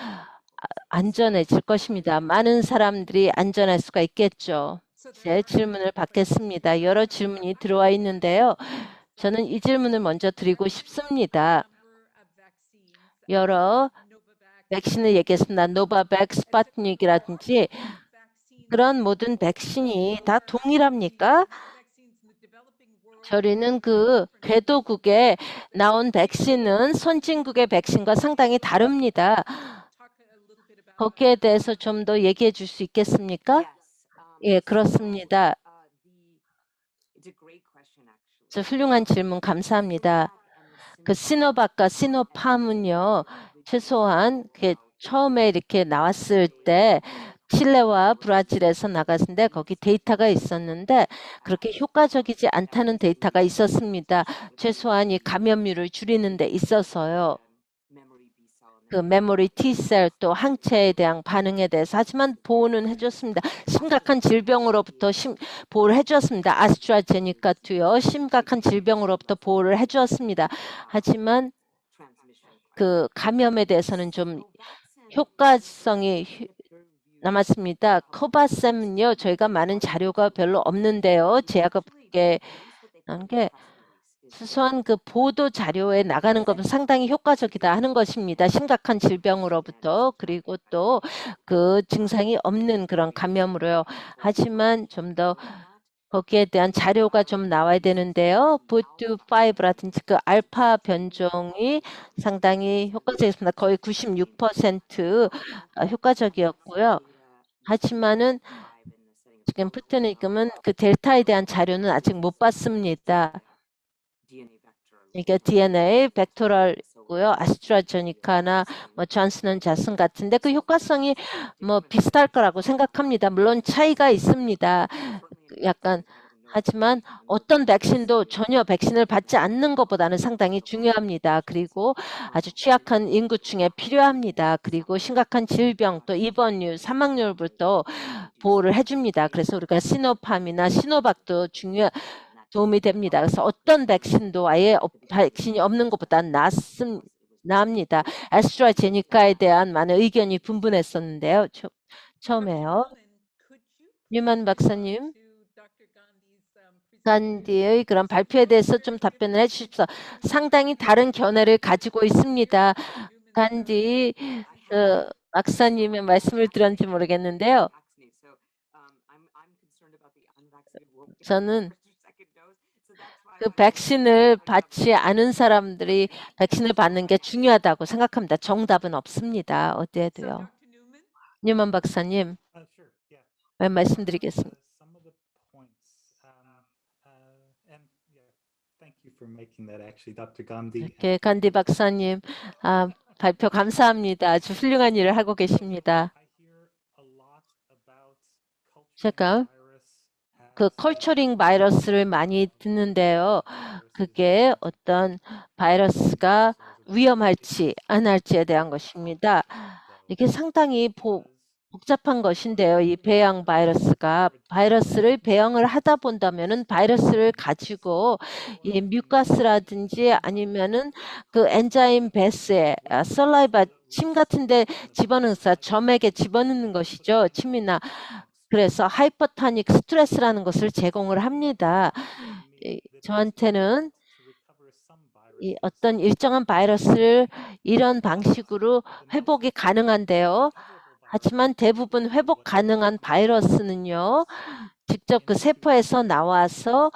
안전해질 것입니다. 많은 사람들이 안전할 수가 있겠죠. 제 질문을 받겠습니다. 여러 질문이 들어와 있는데요. 저는 이 질문을 먼저 드리고 싶습니다. 여러 백신을 얘기했습니다. 노바백, 스푸트닉이라든지 그런 모든 백신이 다 동일합니까? 저희는 그 궤도국에 나온 백신은 선진국의 백신과 상당히 다릅니다. 거기에 대해서 좀 더 얘기해 줄 수 있겠습니까? 예, 그렇습니다. 훌륭한 질문 감사합니다. 그 시노박과 시노팜은요, 최소한 처음에 이렇게 나왔을 때 칠레와 브라질에서 나갔는데 거기 데이터가 있었는데 그렇게 효과적이지 않다는 데이터가 있었습니다. 최소한 이 감염률을 줄이는 데 있어서요. 그 메모리 T셀 또 항체에 대한 반응에 대해서 하지만 보호는 해줬습니다. 심각한 질병으로부터 보호를 해주었습니다. 아스트라제니카도요. 심각한 질병으로부터 보호를 해주었습니다. 하지만 그 감염에 대해서는 좀 효과성이 남았습니다. 코바셈은요. 저희가 많은 자료가 별로 없는데요. 제가 보기에 최소한 그 보도 자료에 나가는 것은 상당히 효과적이다 하는 것입니다. 심각한 질병으로부터 그리고 또 그 증상이 없는 그런 감염으로요. 하지만 좀 더 거기에 대한 자료가 좀 나와야 되는데요. 보트5라든지 그 알파 변종이 상당히 효과적이었습니다. 거의 96% 효과적이었고요. 하지만은 지금 푸트닉은 그 델타에 대한 자료는 아직 못 봤습니다. 이게 DNA 벡터럴고요. 아스트라제니카나 뭐 존슨앤존슨 같은데 그 효과성이 뭐 비슷할 거라고 생각합니다. 물론 차이가 있습니다. 약간 하지만 어떤 백신도 전혀 백신을 받지 않는 것보다는 상당히 중요합니다. 그리고 아주 취약한 인구층에 필요합니다. 그리고 심각한 질병 또 입원율, 사망률부터 보호를 해줍니다. 그래서 우리가 시노팜이나 시노박도 도움이 됩니다. 그래서 어떤 백신도 아예 백신이 없는 것보다 납니다. 아스트라제니카에 대한 많은 의견이 분분했었는데요. 처음에요. 뉴만 박사님. 간디의 그런 발표에 대해서 좀 답변을 해주십시오. 상당히 다른 견해를 가지고 있습니다. 간디 박사님의 말씀을 들었는지 모르겠는데요. 저는 그 백신을 받지 않은 사람들이 백신을 받는 게 중요하다고 생각합니다. 정답은 없습니다. So, 어디에도요. Dr. Newman? 뉴먼 박사님, Sure. Yeah. 말씀드리겠습니다. Some of the points, and yeah, thank you for making that actually, Dr. Gandhi. 이렇게 간디 박사님, 발표 감사합니다. 아주 훌륭한 일을 하고 계십니다. I hear a lot about 제가 cultural virus 그 has, 컬처링 바이러스를 많이 듣는데요. 그게 어떤 바이러스가 위험할지 안 할지에 대한 것입니다. 이게 상당히 복잡한 것인데요. 이 배양 바이러스가 바이러스를 배양을 하다 본다면은 바이러스를 가지고 이 뮤가스라든지 아니면은 그 엔자임 베스에 설라이바 침 같은데 집어넣어서 점에게 집어넣는 것이죠. 침이나 그래서 하이퍼타닉 스트레스라는 것을 제공을 합니다. 저한테는 이 어떤 일정한 바이러스를 이런 방식으로 회복이 가능한데요. 하지만 대부분 회복 가능한 바이러스는요, 직접 그 세포에서 나와서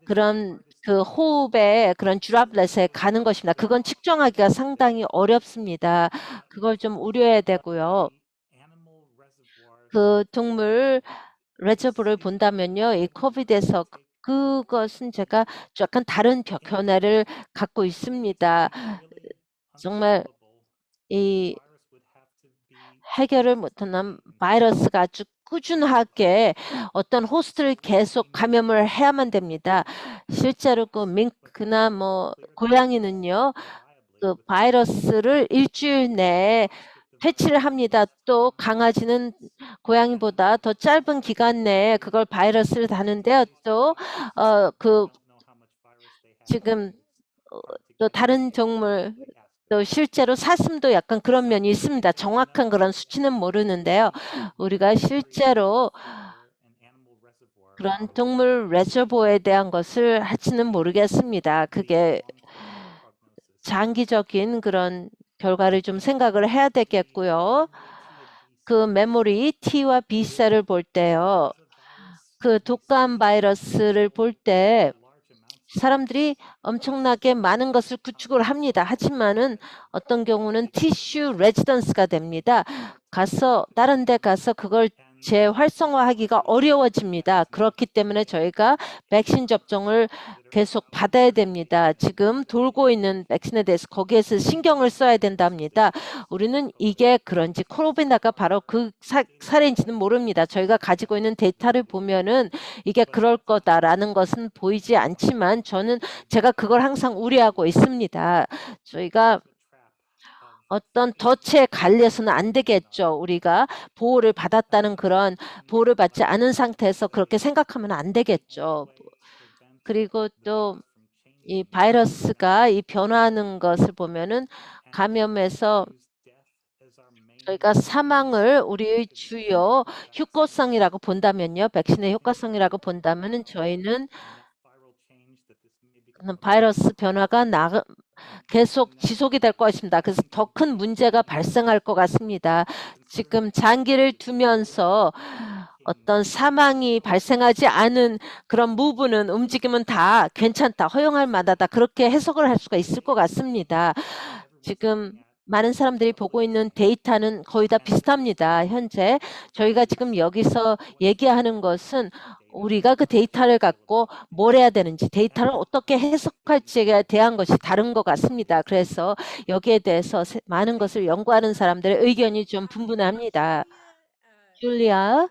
그런 그 호흡에 그런 드랍렛에 가는 것입니다. 그건 측정하기가 상당히 어렵습니다. 그걸 좀 우려해야 되고요. 그 동물 레저버를 본다면요, 이 코비드에서 그것은 제가 약간 다른 견해를 갖고 있습니다. 정말 이 해결을 못하는 바이러스가 아주 꾸준하게 어떤 호스트를 계속 감염을 해야만 됩니다. 실제로 그 밍크나 뭐 고양이는요, 그 바이러스를 일주일 내에 퇴치를 합니다. 또 강아지는 고양이보다 더 짧은 기간 내에 그걸 바이러스를 다는데요. 또 지금 또 다른 동물 또 실제로 사슴도 약간 그런 면이 있습니다. 정확한 그런 수치는 모르는데요. 우리가 실제로 그런 동물 레저보에 대한 것을 할지는 모르겠습니다. 그게 장기적인 그런 결과를 좀 생각을 해야 되겠고요. 그 메모리 T와 B셀을 볼 때요. 그 독감 바이러스를 볼 때 사람들이 엄청나게 많은 것을 구축을 합니다. 하지만은 어떤 경우는 티슈 레지던스가 됩니다. 다른 데 가서 그걸 재활성화하기가 어려워집니다. 그렇기 때문에 저희가 백신 접종을 계속 받아야 됩니다. 지금 돌고 있는 백신에 대해서 거기에서 신경을 써야 된답니다. 우리는 이게 그런지 코로나가 바로 그 사례인지는 모릅니다. 저희가 가지고 있는 데이터를 보면은 이게 그럴 거다라는 것은 보이지 않지만 제가 그걸 항상 우려하고 있습니다. 저희가 어떤 덫에 갈려서는 안 되겠죠. 우리가 보호를 받았다는 그런 보호를 받지 않은 상태에서 그렇게 생각하면 안 되겠죠. 그리고 또 이 바이러스가 이 변화하는 것을 보면은 감염에서 저희가 사망을 우리의 주요 효과성이라고 본다면요. 백신의 효과성이라고 본다면은 저희는 바이러스 변화가 계속 지속이 될 것입니다. 그래서 더 큰 문제가 발생할 것 같습니다. 지금 장기를 두면서 어떤 사망이 발생하지 않은 그런 무브는 움직임은 다 괜찮다, 허용할 만하다 그렇게 해석을 할 수가 있을 것 같습니다. 지금 많은 사람들이 보고 있는 데이터는 거의 다 비슷합니다. 현재 저희가 지금 여기서 얘기하는 것은 우리가 그 데이터를 갖고 뭘 해야 되는지 데이터를 어떻게 해석할지에 대한 것이 다른 것 같습니다. 그래서 여기에 대해서 많은 것을 연구하는 사람들의 의견이 좀 분분합니다. 줄리아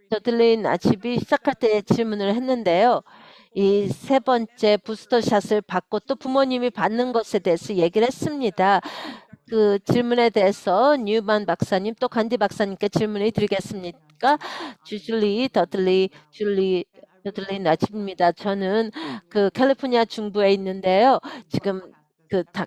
더들리 나집이 시작할 때 질문을 했는데요. 이 세 번째 부스터샷을 받고 또 부모님이 받는 것에 대해서 얘기를 했습니다. 그 질문에 대해서 뉴만 박사님 또 간디 박사님께 질문을 드리겠습니까? 줄리 더들리 나집입니다. 저는 그 캘리포니아 중부에 있는데요. 지금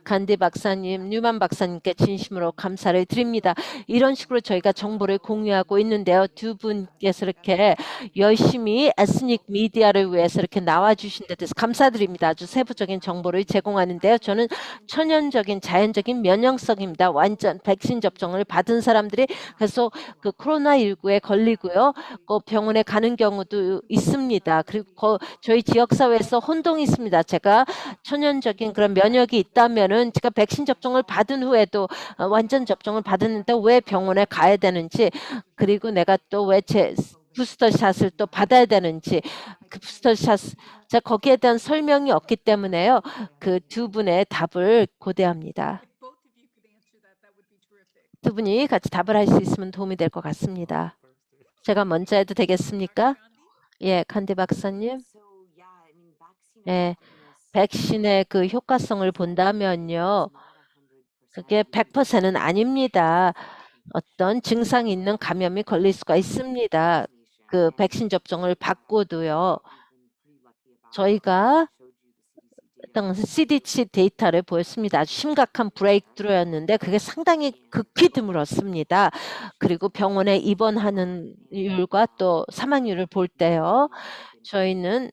간디 박사님, 뉴만 박사님께 진심으로 감사를 드립니다. 이런 식으로 저희가 정보를 공유하고 있는데요. 두 분께서 이렇게 열심히 에스닉 미디어를 위해서 이렇게 나와주신 데 대해서 감사드립니다. 아주 세부적인 정보를 제공하는데요. 저는 천연적인 자연적인 면역성입니다. 완전 백신 접종을 받은 사람들이 계속 그 코로나19에 걸리고요. 병원에 가는 경우도 있습니다. 그리고 저희 지역사회에서 혼동이 있습니다. 제가 천연적인 그런 면역이 있다면은 제가 백신 접종을 받은 후에도 완전 접종을 받았는데 왜 병원에 가야 되는지, 그리고 내가 또 왜 제 부스터 샷을 또 받아야 되는지, 그 부스터 샷 제가 거기에 대한 설명이 없기 때문에요. 그 두 분의 답을 고대합니다. If both of you could answer that, that would be terrific. 두 분이 같이 답을 할 수 있으면 도움이 될 것 같습니다. 제가 먼저 해도 되겠습니까? 예, 칸디 박사님. 예, 백신의 그 효과성을 본다면요, 그게 100%는 아닙니다. 어떤 증상이 있는 감염이 걸릴 수가 있습니다. 그 백신 접종을 받고도요. 저희가 어떤 CDC 데이터를 보였습니다. 아주 심각한 브레이크드루였는데 그게 상당히 극히 드물었습니다. 그리고 병원에 입원하는 율과 또 사망률을 볼 때요. 저희는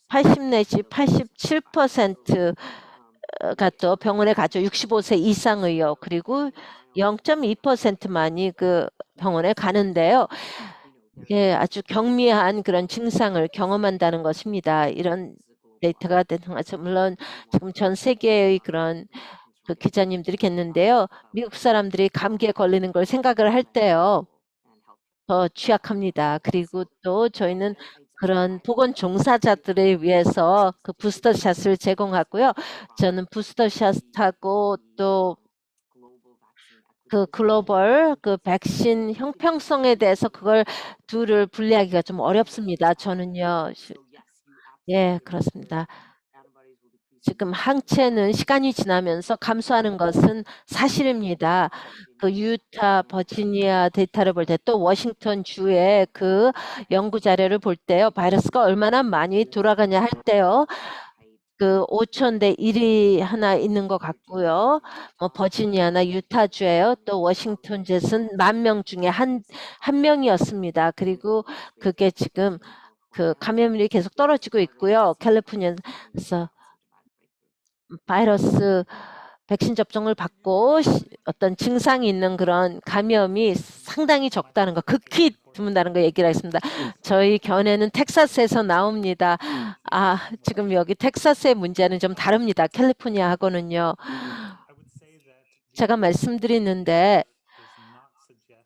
80 내지 87%가 또 병원에 가죠. 65세 이상의요. 그리고 0.2%만이 그 병원에 가는데요. 예, 아주 경미한 그런 증상을 경험한다는 것입니다. 이런 데이터가 대통하죠. 물론 지금 전 세계의 그런 그 기자님들이 겠는데요. 미국 사람들이 감기에 걸리는 걸 생각을 할 때요. 더 취약합니다. 그리고 또 저희는 그런 보건 종사자들을 위해서 그 부스터샷을 제공하고요. 저는 부스터샷하고 또 그 글로벌 그 백신 형평성에 대해서 그걸 둘을 분리하기가 좀 어렵습니다. 저는요. 예, 그렇습니다. 지금 항체는 시간이 지나면서 감소하는 것은 사실입니다. 그 유타, 버지니아 데이터를 볼 때 또 워싱턴 주의 그 연구 자료를 볼 때요. 바이러스가 얼마나 많이 돌아가냐 할 때요. 그 5,000대 1이 하나 있는 것 같고요. 뭐 버지니아나 유타주예요. 또 워싱턴주에서는 10,000명 중에 한 명이었습니다. 그리고 그게 지금 그 감염률이 계속 떨어지고 있고요. 캘리포니아에서 바이러스 백신 접종을 받고 어떤 증상이 있는 그런 감염이 상당히 적다는 거, 극히 드문다는 거 얘기를 하겠습니다. 저희 견해는 텍사스에서 나옵니다. 아, 지금 여기 텍사스의 문제는 좀 다릅니다. 캘리포니아하고는요. 제가 말씀드리는데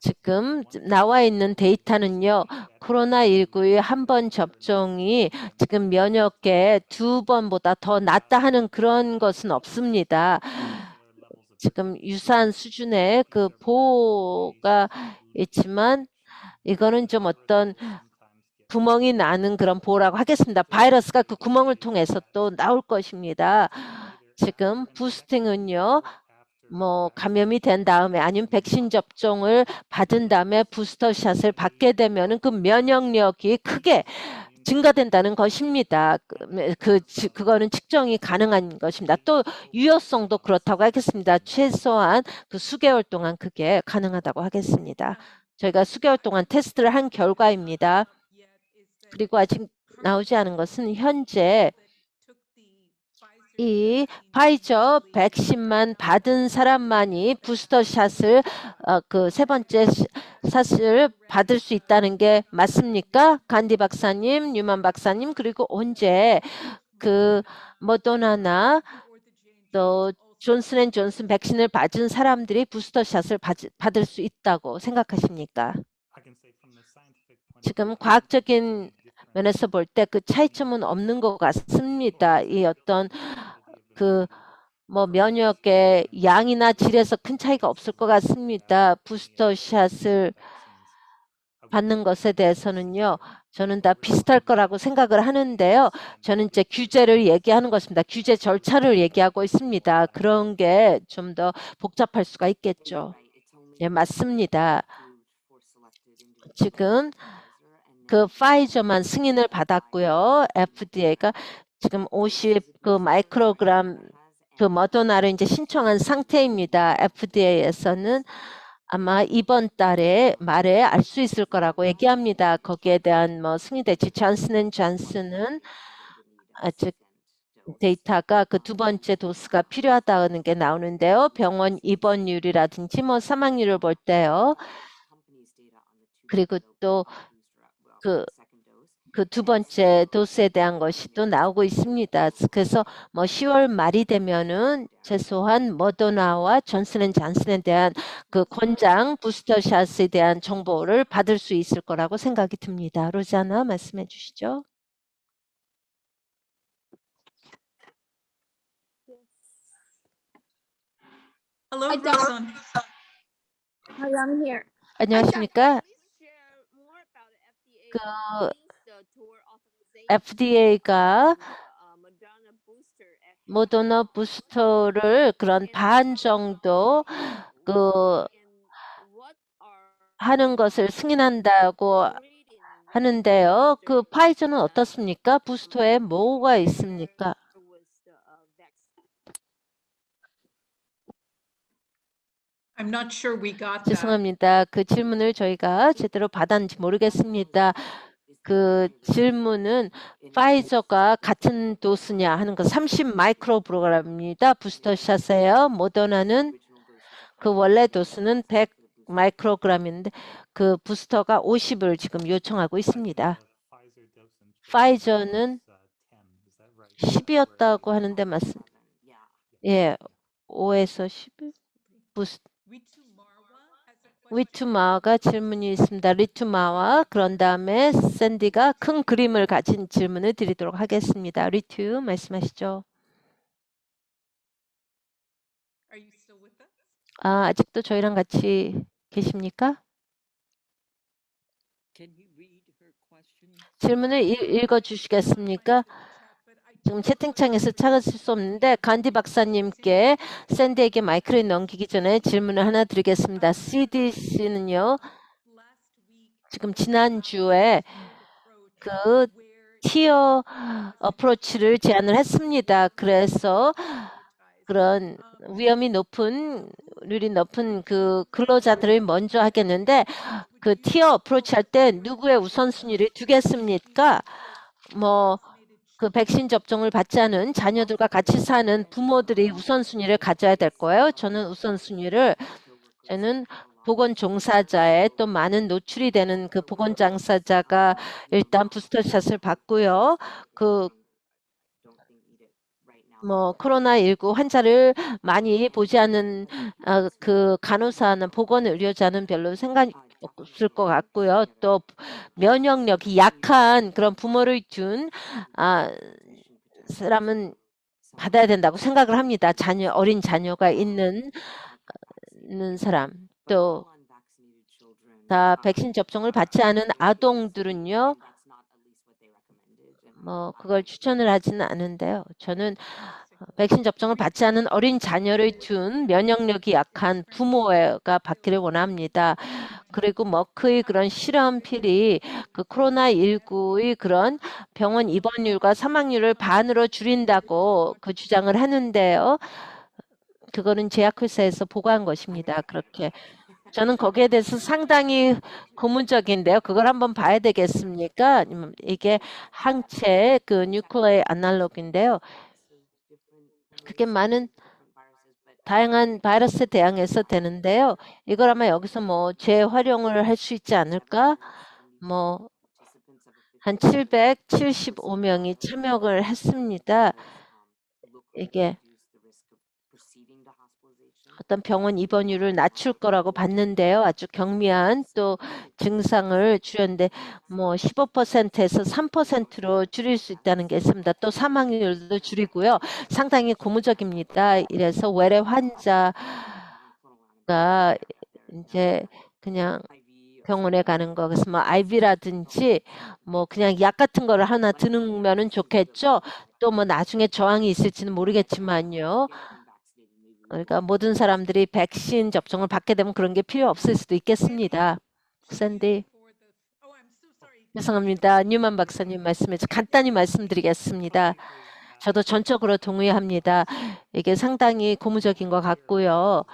지금 나와 있는 데이터는요. 코로나19의 한 번 접종이 지금 면역계 2번보다 더 낫다 하는 그런 것은 없습니다. 지금 유사한 수준의 그 보호가 있지만 이거는 좀 어떤 구멍이 나는 그런 보호라고 하겠습니다. 바이러스가 그 구멍을 통해서 또 나올 것입니다. 지금 부스팅은요. 뭐 감염이 된 다음에 아니면 백신 접종을 받은 다음에 부스터샷을 받게 되면은 그 면역력이 크게 증가된다는 것입니다. 그거는 측정이 가능한 것입니다. 또 유효성도 그렇다고 하겠습니다. 최소한 그 수개월 동안 그게 가능하다고 하겠습니다. 저희가 수개월 동안 테스트를 한 결과입니다. 그리고 아직 나오지 않은 것은 현재 이 파이저 백신만 받은 사람만이 부스터샷을 그 세 번째 샷을 받을 수 있다는 게 맞습니까? 간디 박사님, 뉴만 박사님, 그리고 언제 그 모더나나 또 존슨앤존슨 백신을 받은 사람들이 부스터샷을 받을 수 있다고 생각하십니까? 지금 과학적인 면에서 볼 때 그 차이점은 없는 것 같습니다. 이 어떤 그 뭐 면역의 양이나 질에서 큰 차이가 없을 것 같습니다. 부스터샷을 받는 것에 대해서는요. 저는 다 비슷할 거라고 생각을 하는데요. 저는 이제 규제를 얘기하는 것입니다. 규제 절차를 얘기하고 있습니다. 그런 게 좀 더 복잡할 수가 있겠죠. 예, 맞습니다. 지금 그 파이저만 승인을 받았고요. FDA가 지금 50 그 마이크로그램 그 모더나를 이제 신청한 상태입니다. FDA에서는 아마 이번 달에 말에 알 수 있을 거라고 얘기합니다. 거기에 대한 뭐 승인됐지. 존슨앤존슨은 아직 데이터가 그 두 번째 도스가 필요하다는 게 나오는데요. 병원 입원율이라든지 뭐 사망률을 볼 때요. 그리고 또 그 두 번째 도스에 대한 것이 또 나오고 있습니다. 그래서 뭐 10월 말이 되면은 최소한 모더나와 존슨앤존슨에 대한 그 권장 부스터샷에 대한 정보를 받을 수 있을 거라고 생각이 듭니다. 로자나 말씀해 주시죠. Hello, I don't- Rosan. Hi, I'm here. 안녕하십니까? FDA가 모더나 부스터를 그런 반 정도 그 하는 것을 승인한다고 하는데요. 그 파이저는 어떻습니까? 부스터에 뭐가 있습니까? I'm not sure we got that. 죄송합니다. 그 질문을 저희가 제대로 받았는지 모르겠습니다. 그 질문은 파이저가 같은 도스냐 하는 거 30 마이크로그램입니다. 부스터샷이에요. 모더나는 그 원래 도스는 100 마이크로그램인데 그 부스터가 50을 지금 요청하고 있습니다. 파이저는 10이었다고 하는데 맞습니다. 예, 5에서 10. 위투마가 질문이 있습니다. 리투마와 그런 다음에 샌디가 큰 그림을 가진 질문을 드리도록 하겠습니다. 리투 말씀하시죠. Are you still with us? 아직도 저희랑 같이 계십니까? 질문을 읽어 주시겠습니까? 지금 채팅창에서 찾으실 수 없는데 간디 박사님께 샌디에게 마이크를 넘기기 전에 질문을 하나 드리겠습니다. CDC는요. 지금 지난주에 그 티어 어프로치를 제안을 했습니다. 그래서 그런 률이 높은 그 근로자들을 먼저 하겠는데 그 티어 어프로치 할 때 누구의 우선순위를 두겠습니까? 뭐 그 백신 접종을 받지 않은 자녀들과 같이 사는 부모들이 우선순위를 가져야 될 거예요. 저는 보건 종사자에 또 많은 노출이 되는 그 보건 종사자가 일단 부스터샷을 받고요. 뭐 코로나19 환자를 많이 보지 않는 그 간호사는 보건 의료자는 별로 생각이 없을 것 같고요. 또 면역력이 약한 그런 부모를 둔 사람은 받아야 된다고 생각을 합니다. 어린 자녀가 있는 사람. 또 다 백신 접종을 받지 않은 아동들은요. 뭐 그걸 추천을 하지는 않은데요. 저는 백신 접종을 받지 않은 어린 자녀를 둔 면역력이 약한 부모가 받기를 원합니다. 그리고 머크의 그런 실험필이 그 코로나19의 그런 병원 입원율과 사망률을 반으로 줄인다고 그 주장을 하는데요. 그거는 제약회사에서 보고한 것입니다. 그렇게. 저는 거기에 대해서 상당히 고문적인데요. 그걸 한번 봐야 되겠습니까? 아니면 이게 항체 그 뉴클레이 아날로그인데요. 그게 많은 다양한 바이러스에 대항해서 되는데요. 이걸 아마 여기서 뭐 재활용을 할 수 있지 않을까? 뭐 한 775명이 참여를 했습니다. 이게 어떤 병원 입원율을 낮출 거라고 봤는데요. 아주 경미한 또 증상을 줄였는데 뭐 15%에서 3%로 줄일 수 있다는 게 있습니다. 또 사망률도 줄이고요. 상당히 고무적입니다. 이래서 외래 환자가 이제 그냥 병원에 가는 거 그래서 뭐 IV라든지 뭐 그냥 약 같은 거를 하나 드는면은 좋겠죠. 또 뭐 나중에 저항이 있을지는 모르겠지만요. 그러니까 모든 사람들이 백신 접종을 받게 되면 그런 게 필요 없을 수도 있겠습니다. 샌디. 죄송합니다. 뉴만 박사님 말씀해서 간단히 말씀드리겠습니다. 저도 전적으로 동의합니다. 이게 상당히 고무적인 것 같고요.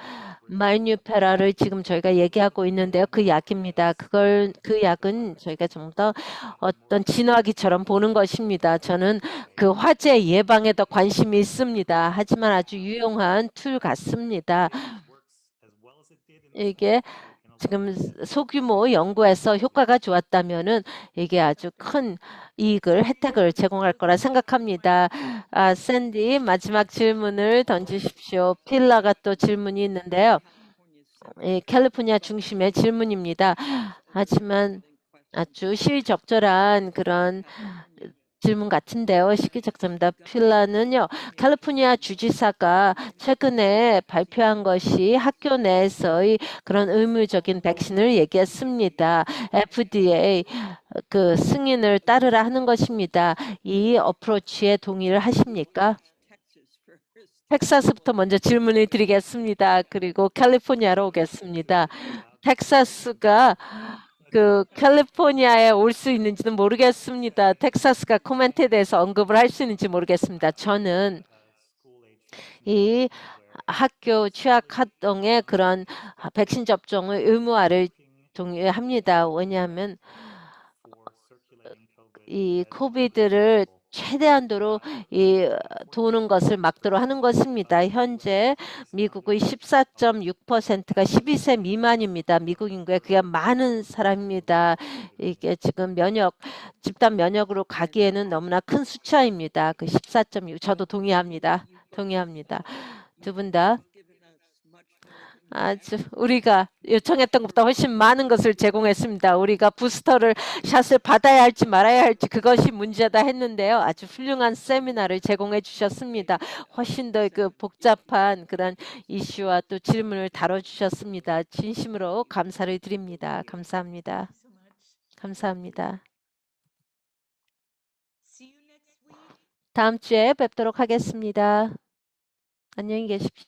마이뉴페라를 지금 저희가 얘기하고 있는데요. 그 약입니다. 그 약은 저희가 좀 더 어떤 진화기처럼 보는 것입니다. 저는 그 화재 예방에 더 관심이 있습니다. 하지만 아주 유용한 툴 같습니다. 이게 지금 소규모 연구에서 효과가 좋았다면은 이게 아주 큰 혜택을 제공할 거라 생각합니다. 샌디 마지막 질문을 던지십시오. 필라가 또 질문이 있는데요. 캘리포니아 중심의 질문입니다. 하지만 아주 시의적절한 그런 질문 같은데요. 시기적절합니다. 필라는요. 캘리포니아 주지사가 최근에 발표한 것이 학교 내에서의 그런 의무적인 백신을 얘기했습니다. FDA 그 승인을 따르라 하는 것입니다. 이 어프로치에 동의를 하십니까? 텍사스부터 먼저 질문을 드리겠습니다. 그리고 캘리포니아로 오겠습니다. 텍사스가 그 캘리포니아에 올 수 있는지는 모르겠습니다. 텍사스가 코멘트에 대해서 언급을 할 수 있는지 모르겠습니다. 저는 이 학교 취약학童의 그런 백신 접종의 의무화를 동의합니다. 왜냐하면 이 코비드를 최대한도로 도는 것을 막도록 하는 것입니다. 현재 미국의 14.6%가 12세 미만입니다. 미국 인구의 그게 많은 사람입니다. 이게 지금 집단 면역으로 가기에는 너무나 큰 숫자입니다. 그 14.6, 저도 동의합니다. 두 분 다 아주 우리가 요청했던 것보다 훨씬 많은 것을 제공했습니다. 우리가 부스터를 샷을 받아야 할지 말아야 할지 그것이 문제다 했는데요. 아주 훌륭한 세미나를 제공해 주셨습니다. 훨씬 더 그 복잡한 그런 이슈와 또 질문을 다뤄주셨습니다. 진심으로 감사를 드립니다. 감사합니다. So much. 감사합니다. See you next week. 다음 주에 뵙도록 하겠습니다. 안녕히 계십시오.